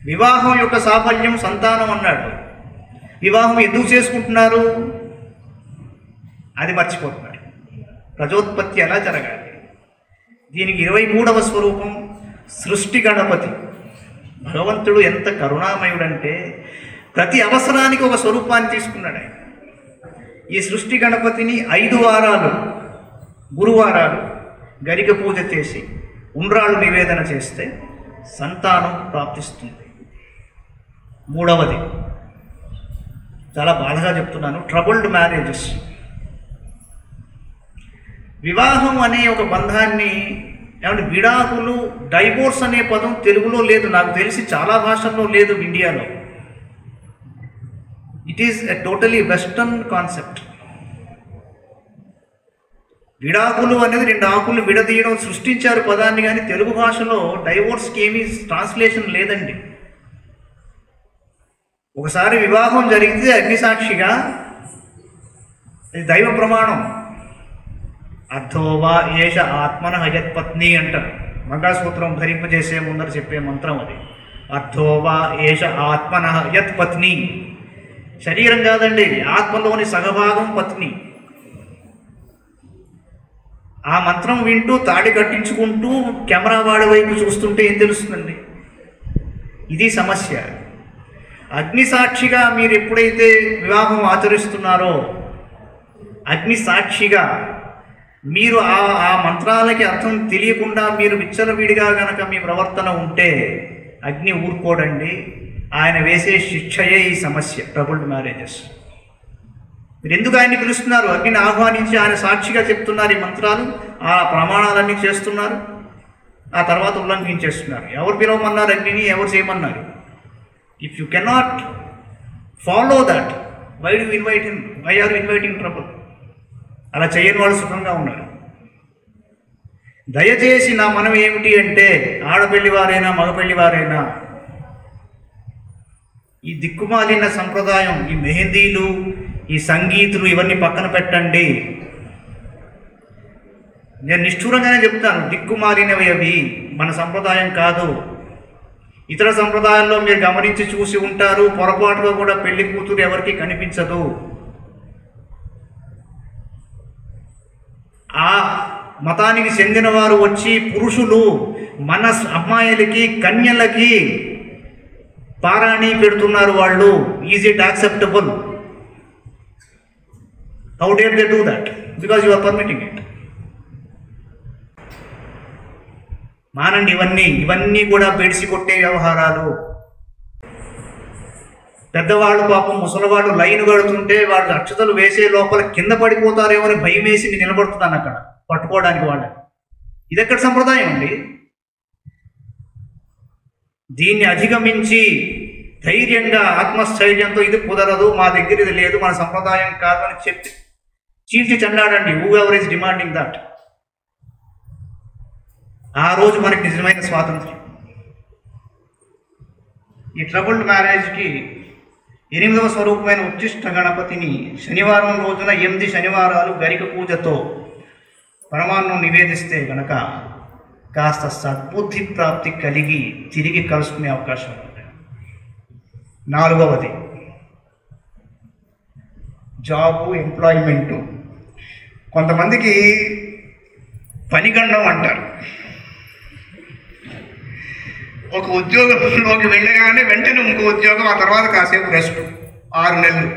వివాహం యొక్క సాఫల్యం సంతానం అన్నాడు. వివాహం ఎందుకు చేసుకుంటున్నారు? అది మర్చిపోతున్నారు. ప్రజోత్పత్తి ఎలా జరగాలి? దీనికి 23వ స్వరూపం సృష్టి గణపతి. భగవంతుడు ఎంత కరుణామయుడంటే ప్రతి అవసరానికి ఒక స్వరూపాన్ని తీసుకున్నాడు ఆయన. ఈ సృష్టి గణపతిని 5 వారాలు గురువారాలు గరిక పూజ చేసి ఉండ్రాళ్ళు నివేదన చేస్తే సంతానం ప్రాప్తిస్తుంది. మూడవది చాలా బాధగా చెప్తున్నాను, ట్రబుల్డ్ మ్యారేజెస్. వివాహం అనే ఒక బంధాన్ని ఏమంటే విడాకులు, డైవోర్స్ అనే పదం తెలుగులో లేదు, నాకు తెలిసి చాలా భాషల్లో లేదు ఇండియాలో. It is a totally western concept. విడాకులు అనేది 2 ఆకులు విడదీయడం సృష్టించారు పదాన్ని, కానీ తెలుగు భాషలో డైవోర్స్కి ఏమీ ట్రాన్స్లేషన్ లేదండి. ఒకసారి వివాహం జరిగితే అగ్నిసాక్షిగా ఇది దైవ ప్రమాణం. అర్థోవా ఏష ఆత్మన యత్పత్ని అంటారు. మంగళసూత్రం ధరింపజేసే ముందర చెప్పే మంత్రం అది. అర్థోవా ఏష ఆత్మన యత్పత్ని. శరీరం కాదండి, ఆత్మలోని సగభాగం పత్ని. ఆ మంత్రం వింటూ తాడి కట్టించుకుంటూ కెమెరా వాడి వైపు చూస్తుంటే ఏం తెలుస్తుందండి? ఇది సమస్య. అగ్ని సాక్షిగా మీరు ఎప్పుడైతే వివాహం ఆచరిస్తున్నారో, అగ్ని సాక్షిగా మీరు ఆ మంత్రాలకి అర్థం తెలియకుండా మీరు విచ్చలవిడిగా గనక మీ ప్రవర్తన ఉంటే అగ్ని ఊరుకోడండి. ఆయన వేసే శిక్షయే ఈ సమస్య, ట్రబుల్డ్ మ్యారేజెస్. మీరు ఎందుకు ఆయన్ని పిలుస్తున్నారు? అగ్నిని ఆహ్వానించి ఆయన సాక్షిగా చెప్తున్నారు ఈ మంత్రాలు, ఆ ప్రమాణాలన్నీ చేస్తున్నారు, ఆ తర్వాత ఉల్లంఘించేస్తున్నారు. ఎవరు పిలవమన్నారు అగ్నిని? ఎవరు చేయమన్నారు? If you cannot follow that, why do invite him? Why are inviting trouble? అలా చేయని వాళ్ళు సుఖంగా ఉన్నారు. దయచేసి నా మనం ఏమిటి అంటే, ఆడపెళ్లి వారైనా మగపెళ్లి వారైనా ఈ దిక్కుమాలిన సంప్రదాయం, ఈ మెహందీలు, ఈ సంగీతులు ఇవన్నీ పక్కన పెట్టండి. నేను నిష్ఠూరంగానే చెప్తాను, దిక్కుమాలినవి అవి, మన సంప్రదాయం కాదు. ఇతర సంప్రదాయాల్లో మీరు గమనించి చూసి ఉంటారు, పొరపాటుగా కూడా పెళ్లి కూతురు ఎవరికి కనిపించదు. ఆ మతానికి చెందిన వారు వచ్చి పురుషులు మన అమ్మాయిలకి కన్యలకి పారాణి పెడుతున్నారు వాళ్ళు. Is it acceptable? How dare they do that? Because you are permitting it. మానండి ఇవన్నీ కూడా బెడిసి కొట్టే వ్యవహారాలు. పెద్దవాళ్ళు పాపం ముసలివాళ్ళు లైన్ కడుతుంటే వాళ్ళు అక్షతలు వేసే లోపల కింద పడిపోతారేమో అని భయం వేసి నేను నిలబడుతున్నాను అక్కడ పట్టుకోవడానికి వాళ్ళని. ఇది ఎక్కడ సంప్రదాయం అండి? దీన్ని అధిగమించి ధైర్యంగా ఆత్మస్థైర్యంతో ఇది కుదరదు, మా దగ్గర ఇది లేదు, మన సంప్రదాయం కాదు అని చెప్పి చీల్చి చెండాడండి. Whoever is demanding that? ఆ రోజు మనకి నిజమైన స్వాతంత్రం. ఈ ట్రబుల్డ్ మ్యారేజ్కి 8వ స్వరూపమైన ఉచ్చిష్ట గణపతిని శనివారం రోజున 8 శనివారాలు గరిక పూజతో పరమాన్నం నివేదిస్తే కనుక కాస్త సద్బుద్ధి ప్రాప్తి కలిగి తిరిగి కలుసుకునే అవకాశం ఉంది. 4వది జాబు, ఎంప్లాయ్మెంటు. కొంతమందికి పనిగండం అంటారు. ఒక ఉద్యోగంలోకి వెళ్ళగానే వెంటనే ఇంకో ఉద్యోగం, ఆ తర్వాత కాసేపు రెస్ట్, 6 నెలలు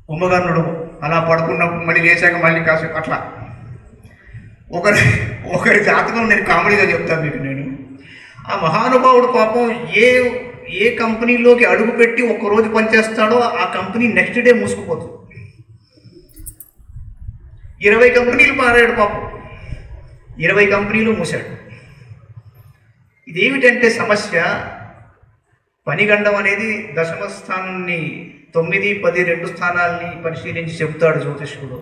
కుంభకర్ణుడు అలా పడుకున్నప్పుడు మళ్ళీ లేచాక మళ్ళీ కాసేపు అట్లా. ఒకరి జాతకం నేను కామెడీగా చెప్తాను మీకు. నేను ఆ మహానుభావుడు పాపం ఏ కంపెనీలోకి అడుగుపెట్టి ఒక్కరోజు పనిచేస్తాడో ఆ కంపెనీ నెక్స్ట్ డే మూసుకుపోతుంది. 20 కంపెనీలు మారాడు పాపం, 20 కంపెనీలు మూసాడు. ఇదేమిటంటే సమస్య, పనిగండం అనేది దశమ స్థానాన్ని 9, 10, 2 స్థానాల్ని పరిశీలించి చెబుతాడు జ్యోతిష్కుడు.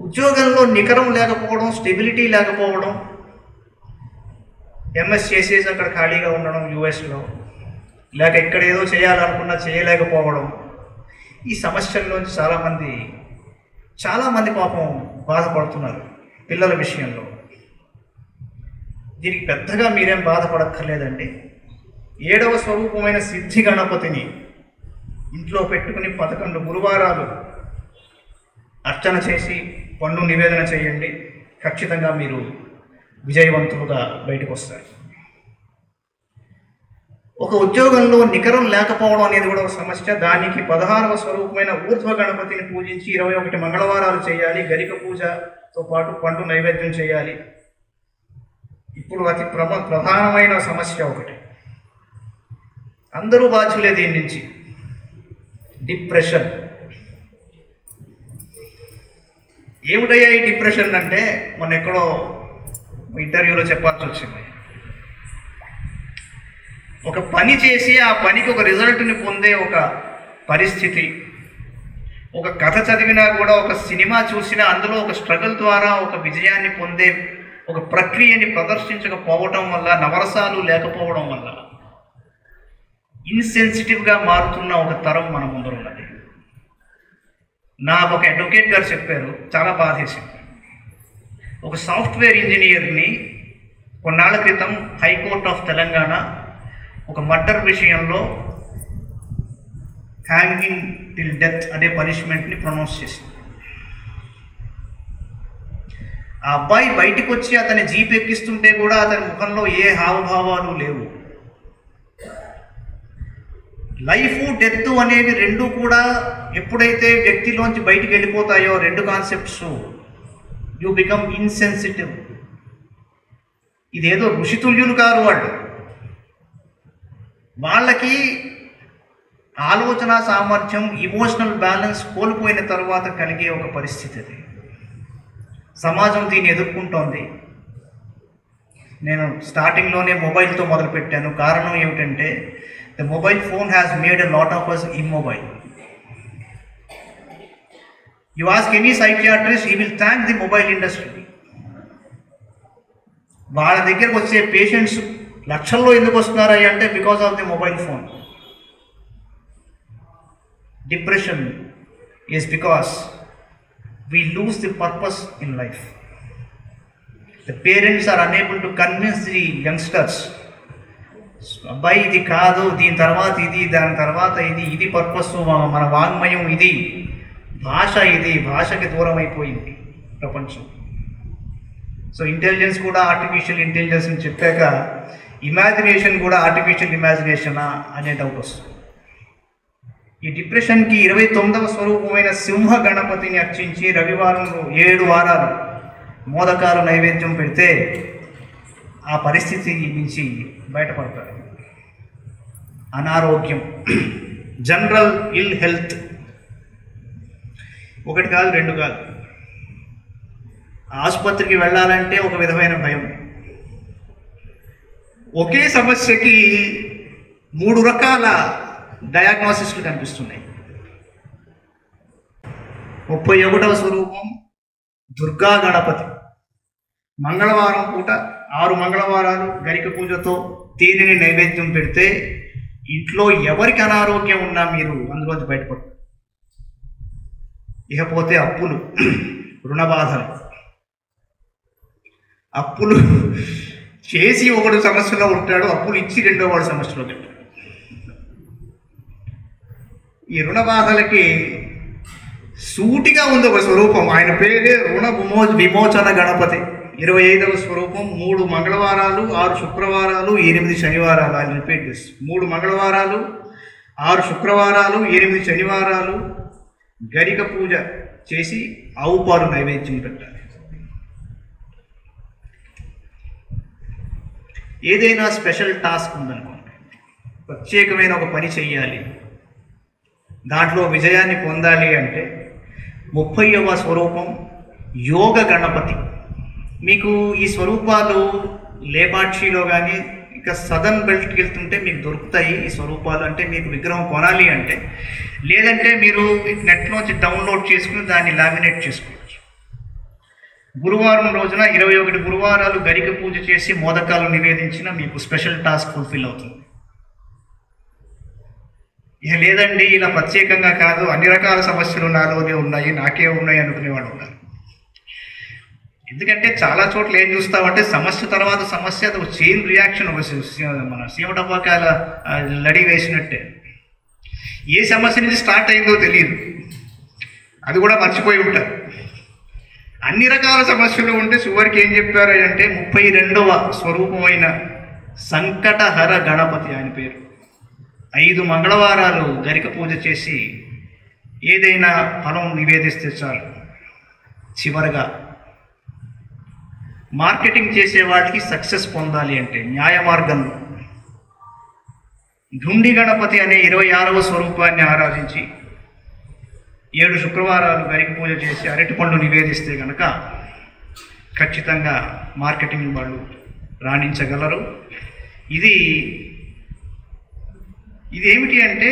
ఉద్యోగంలో నికరం లేకపోవడం, స్టెబిలిటీ లేకపోవడం, ఎంఎస్ చేసేసి అక్కడ ఖాళీగా ఉండడం యూఎస్లో, లేక ఇక్కడ ఏదో చేయాలనుకున్నా చేయలేకపోవడం, ఈ సమస్యల్లోంచి చాలామంది పాపం బాధపడుతున్నారు పిల్లల విషయంలో. దీనికి పెద్దగా మీరేం బాధపడక్కర్లేదండి. 7వ స్వరూపమైన సిద్ధి గణపతిని ఇంట్లో పెట్టుకుని 11 గురువారాలు అర్చన చేసి పండు నివేదన చేయండి. ఖచ్చితంగా మీరు విజయవంతులుగా బయటకు వస్తారు. ఒక ఉద్యోగంలో నికరం లేకపోవడం అనేది కూడా ఒక సమస్య. దానికి 16వ స్వరూపమైన ఊర్ధ్వ గణపతిని పూజించి 21 మంగళవారాలు చేయాలి. గరిక పూజతో పాటు పండు నైవేద్యం చేయాలి. ఇప్పుడు అతి ప్రధానమైన సమస్య ఒకటి, అందరూ బాధ్యులే దీని నుంచి, డిప్రెషన్. ఏమిటయ్యా ఈ డిప్రెషన్ అంటే, మొన్న ఎక్కడో ఇంటర్వ్యూలో చెప్పాల్సి వచ్చింది. ఒక పని చేసి ఆ పనికి ఒక రిజల్ట్ని పొందే ఒక పరిస్థితి, ఒక కథ చదివినా కూడా, ఒక సినిమా చూసినా అందులో ఒక స్ట్రగుల్ ద్వారా ఒక విజయాన్ని పొందే ఒక ప్రక్రియని ప్రదర్శించకపోవడం వల్ల, నవరసాలు లేకపోవడం వల్ల ఇన్సెన్సిటివ్గా మారుతున్న ఒక తరం మన ముందర ఉన్నది. నాకు ఒక అడ్వకేట్ గారు చెప్పారు, చాలా బాధేసింది. ఒక సాఫ్ట్వేర్ ఇంజనీర్ని కొన్నాళ్ళ క్రితం హైకోర్ట్ ఆఫ్ తెలంగాణ ఒక మర్డర్ విషయంలో హ్యాంగింగ్ టిల్ డెత్ అనే పనిష్మెంట్ని ప్రొనౌన్స్ చేసింది. ఆ అబ్బాయి బయటికి వచ్చి అతని జీప్ ఎక్కిస్తుంటే కూడా అతని ముఖంలో ఏ హావభావాలు లేవు. లైఫ్, డెత్ అనేవి రెండు కూడా ఎప్పుడైతే వ్యక్తిలోంచి బయటికి వెళ్ళిపోతాయో, 2 కాన్సెప్ట్స్, యూ బికమ్ ఇన్సెన్సిటివ్. ఇదేదో ఋషితుల్యులు కారు వాళ్ళకి ఆలోచన సామర్థ్యం, ఇమోషనల్ బ్యాలెన్స్ కోల్పోయిన తర్వాత కలిగే ఒక పరిస్థితి అది. సమాజం దీన్ని ఎదుర్కొంటోంది. నేను స్టార్టింగ్లోనే మొబైల్తో మొదలుపెట్టాను. కారణం ఏమిటంటే, the mobile phone has made a lot of us immobile. You ask any psychiatrist, he will thank the mobile industry. వాళ్ళ దగ్గరకు వచ్చే పేషెంట్స్ లక్షల్లో ఎందుకు వస్తున్నారా అంటే, because of the mobile phone. Depression is because we lose the purpose in life. The parents are unable to convince the youngsters, అబ్బాయి ఇది కాదు, దీని తర్వాత ఇది, దాని తర్వాత ఇది పర్పస్, మన వాంగ్మయం ఇది, భాష ఇది, భాషకి దూరం అయిపోయింది ప్రపంచం. సో ఇంటెలిజెన్స్ కూడా ఆర్టిఫిషియల్ ఇంటెలిజెన్స్ అని చెప్పాక ఇమాజినేషన్ కూడా ఆర్టిఫిషియల్ ఇమాజినేషనా అనే డౌట్ వస్తుంది. ఈ డిప్రెషన్కి 29వ స్వరూపమైన సింహ గణపతిని అర్చించి రవివారంలో 7 వారాలు మోదకాల నైవేద్యం పెడితే ఆ పరిస్థితి నుంచి బయటపడతారు. అనారోగ్యం, జనరల్ ఇల్ హెల్త్, 1 కాదు 2 కాదు. ఆసుపత్రికి వెళ్ళాలంటే ఒక విధమైన భయం. ఒకే సమస్యకి 3 రకాల డయాగ్నోసిస్లు కనిపిస్తున్నాయి. 31వ స్వరూపం దుర్గా గణపతి. మంగళవారం పూట 6 మంగళవారాలు గరిక పూజతో తేనెని నైవేద్యం పెడితే ఇంట్లో ఎవరికి అనారోగ్యం ఉన్నా మీరు అందులోంచి బయటపడతారు. ఇకపోతే అప్పులు, రుణబాధలు. అప్పులు చేసి ఒకడు సమస్యలో ఉంటాడు, అప్పులు ఇచ్చి రెండో వాడు సమస్యలో ఉంటాడు. ఈ రుణబాధలకి సూటిగా ఉంది ఒక స్వరూపం. ఆయన పేరే విమోచన గణపతి. 25వ స్వరూపం. 3 మంగళవారాలు, 6 శుక్రవారాలు, 8 శనివారాలు. ఆయన రిపీట్ దిస్: 3 మంగళవారాలు, 6 శుక్రవారాలు, 8 శనివారాలు గరిక పూజ చేసి ఆవు పాలు నైవేద్యం పెట్టాలి. ఏదైనా స్పెషల్ టాస్క్ ఉందనుకోండి, ప్రత్యేకమైన ఒక పని చెయ్యాలి, దాంట్లో విజయాన్ని పొందాలి అంటే 30వ స్వరూపం యోగ గణపతి. మీకు ఈ స్వరూపాలు లేపాక్షిలో కానీ ఇంకా సదర్న్ బెల్ట్కి వెళ్తుంటే మీకు దొరుకుతాయి ఈ స్వరూపాలు. అంటే మీకు విగ్రహం కొనాలి అంటే, లేదంటే మీరు నెట్లోంచి డౌన్లోడ్ చేసుకుని దాన్ని లామినేట్ చేసుకోవచ్చు. గురువారం రోజున 21 గురువారాలు గరిక పూజ చేసి మోదకాలు నివేదించిన మీకు స్పెషల్ టాస్క్ ఫుల్ఫిల్ అవుతుంది. ఇక లేదండి ఇలా ప్రత్యేకంగా కాదు, అన్ని రకాల సమస్యలు నాలోనే ఉన్నాయి, నాకే ఉన్నాయి అనుకునేవాడు ఉన్నారు. ఎందుకంటే చాలా చోట్ల ఏం చూస్తామంటే సమస్య తర్వాత సమస్య, అది ఒక చైన్ రియాక్షన్, ఒక మన సీమటపాకాల లడి వేసినట్టే. ఏ సమస్య నుంచి స్టార్ట్ అయిందో తెలియదు, అది కూడా మర్చిపోయి ఉంటారు. అన్ని రకాల సమస్యలు ఉంటే చివరికి ఏం చెప్పారు అంటే 32వ స్వరూపమైన సంకటహర గణపతి ఆయన పేరు. 5 మంగళవారాలు గరిక పూజ చేసి ఏదైనా ఫలం నివేదిస్తే చాలు. చివరగా మార్కెటింగ్ చేసే వాటికి సక్సెస్ పొందాలి అంటే న్యాయ మార్గంలో ఢుండి గణపతి అనే 26వ స్వరూపాన్ని ఆరాధించి 7 శుక్రవారాలు గరిక పూజ చేసి అరటిపండు నివేదిస్తే కనుక ఖచ్చితంగా మార్కెటింగ్ వాళ్ళు రాణించగలరు. ఇది ఏమిటి అంటే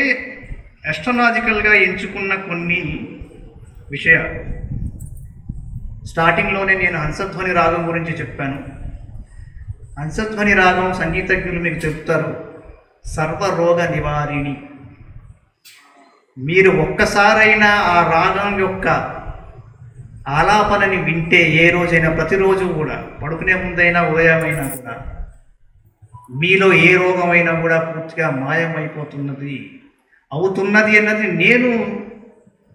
అస్ట్రాలాజికల్గా ఎంచుకున్న కొన్ని విషయాలు. స్టార్టింగ్లోనే నేను హంసధ్వని రాగం గురించి చెప్పాను. హంసధ్వని రాగం సంగీతజ్ఞులు మీకు చెప్తారు సర్వరోగ నివారిణి. మీరు ఒక్కసారైనా ఆ రాగం యొక్క ఆలాపనని వింటే ఏ రోజైనా, ప్రతిరోజు కూడా, పడుకునే ముందైనా ఉదయమైనా కూడా మీలో ఏ రోగమైనా కూడా పూర్తిగా మాయమైపోతున్నది అవుతున్నది అన్నది నేను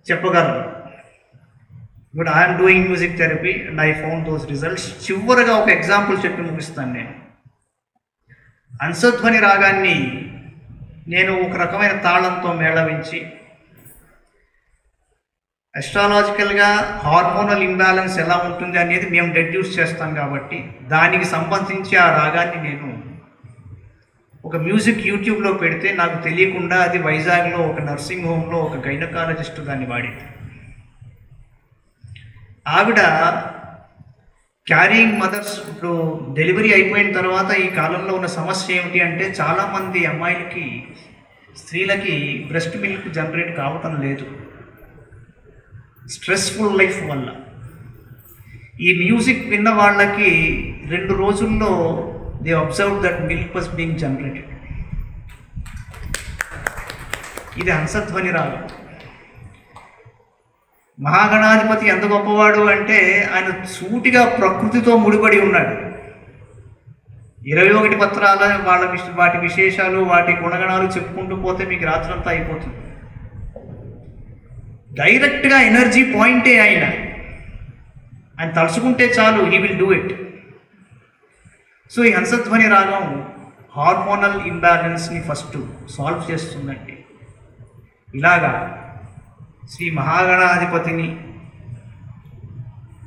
చెప్పగలను. But I'm doing music therapy and I found those results. చివరగా ఒక ఎగ్జాంపుల్ చెప్పి ముగిస్తాను. నేను హంసధ్వని రాగాన్ని నేను ఒక రకమైన తాళంతో మేళవించి అస్ట్రాలాజికల్గా హార్మోనల్ ఇంబ్యాలెన్స్ ఎలా ఉంటుంది అనేది మేము డెడ్యూస్ చేస్తాం కాబట్టి దానికి సంబంధించి ఆ రాగాన్ని నేను ఒక మ్యూజిక్ యూట్యూబ్లో పెడితే నాకు తెలియకుండా అది వైజాగ్లో ఒక నర్సింగ్ హోమ్లో ఒక గైనకాలజిస్ట్ దాన్ని వాడింది. ఆవిడ క్యారింగ్ మదర్స్, ఇప్పుడు డెలివరీ అయిపోయిన తర్వాత ఈ కాలంలో ఉన్న సమస్య ఏమిటి అంటే చాలామంది అమ్మాయిలకి, స్త్రీలకి బ్రెస్ట్ మిల్క్ జనరేట్ కావటం లేదు, స్ట్రెస్ఫుల్ లైఫ్ వల్ల. ఈ మ్యూజిక్ విన్న వాళ్ళకి 2 రోజుల్లో they observe that milk was being generated. ఇది హంసధ్వని రాగం. మహాగణాధిపతి ఎంత గొప్పవాడు అంటే ఆయన సూటిగా ప్రకృతితో ముడిపడి ఉన్నాడు. 21 పత్రాల వాటి విశేషాలు, వాటి గుణగణాలు చెప్పుకుంటూ పోతే మీకు రాత్రంతా అయిపోతుంది. డైరెక్ట్గా ఎనర్జీ పాయింటే ఆయన తలుచుకుంటే చాలు, he will do it. So ఈ హంసధ్వని రాగం హార్మోనల్ ఇంబ్యాలెన్స్ని ఫస్ట్ సాల్వ్ చేస్తుందండి. ఇలాగా శ్రీ మహాగణాధిపతిని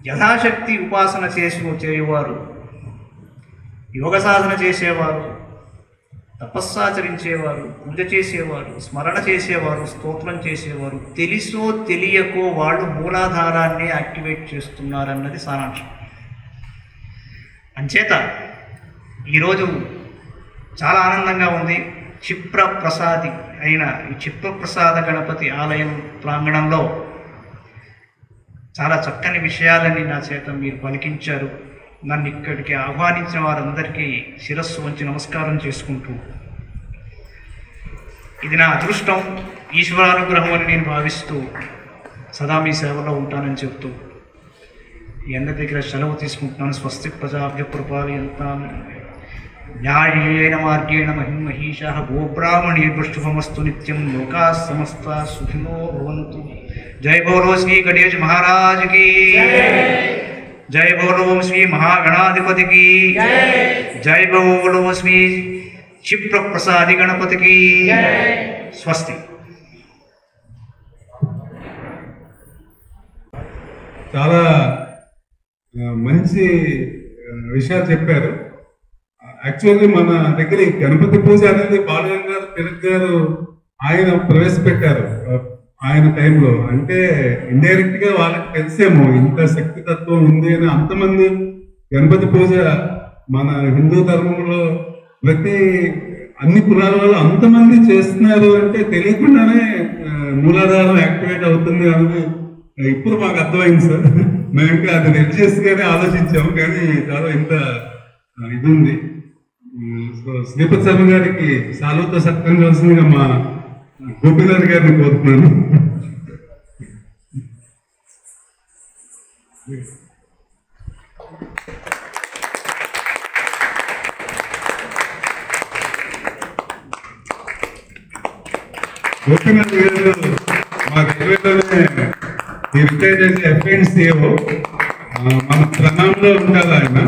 యథాశక్తి ఉపాసన చేయవారు, యోగ సాధన చేసేవారు, తపస్సాచరించేవారు, పూజ చేసేవారు, స్మరణ చేసేవారు, స్తోత్రం చేసేవారు, తెలిసో తెలియకో వాళ్ళు మూలాధారాన్ని యాక్టివేట్ చేస్తున్నారన్నది సారాంశం. అంచేత ఈరోజు చాలా ఆనందంగా ఉంది. క్షిప్ర ప్రసాది అయిన ఈ క్షిప్రప్రసాద గణపతి ఆలయం ప్రాంగణంలో చాలా చక్కని విషయాలని నా చేత మీరు పలికించారు. నన్ను ఇక్కడికి ఆహ్వానించిన వారందరికీ శిరస్సు వంచి నమస్కారం చేసుకుంటూ, ఇది నా అదృష్టం, ఈశ్వరానుగ్రహం అని నేను భావిస్తూ సదా మీ సేవలో ఉంటానని చెప్తూ ఈ అందరి దగ్గర సెలవు తీసుకుంటున్నాను. స్వస్తి ప్రజాభ్య పరిపాలయంతాం న్యాయేన మార్గేణ మహిమహీషాః గోబ్రాహ్మణేభ్యో శుభమస్తు నిత్యం లోకాః సమస్తాః సుఖినో భవంతు. జై బోలో శ్రీ గణేష్ మహారాజ్ की జై బోలో శ్రీ మహాగణాధిపతి की జై బోలో శ్రీ క్షిప్ర ప్రసాది గణపతి की స్వస్తి. చాలా మంచి విషయాలు చెప్పారు. యాక్చువల్లీ మన దగ్గర ఈ గణపతి పూజ అనేది బాలగంగాధర తిలక్ గారు ఆయన ప్రవేశపెట్టారు ఆయన టైంలో. అంటే ఇండైరెక్ట్ గా వాళ్ళకి తెలిసేమో ఇంత శక్తి తత్వం ఉంది అని. అంతమంది గణపతి పూజ మన హిందూ ధర్మంలో అన్ని కులాల వాళ్ళు అంతమంది చేస్తున్నారు అంటే తెలియకుండానే మూలాధారం యాక్టివేట్ అవుతుంది అని ఇప్పుడు మాకు అర్థమైంది సార్. మేము ఇంకా అది రిలీజియస్ గానే ఆలోచించాము, కానీ చాలా ఇంత ఇది ఉంది. సో శ్రీపతి శర్మ గారికి సాలువతో సత్కరించవలసిందిగా మా గోపీనాథ్ గారిని కోరుతున్నాను. గోపీనాథ్ గారు మా రైల్వేలోనే రిటైర్ చేసే FNCO మన ప్రణాంలో ఉంటారు ఆయన.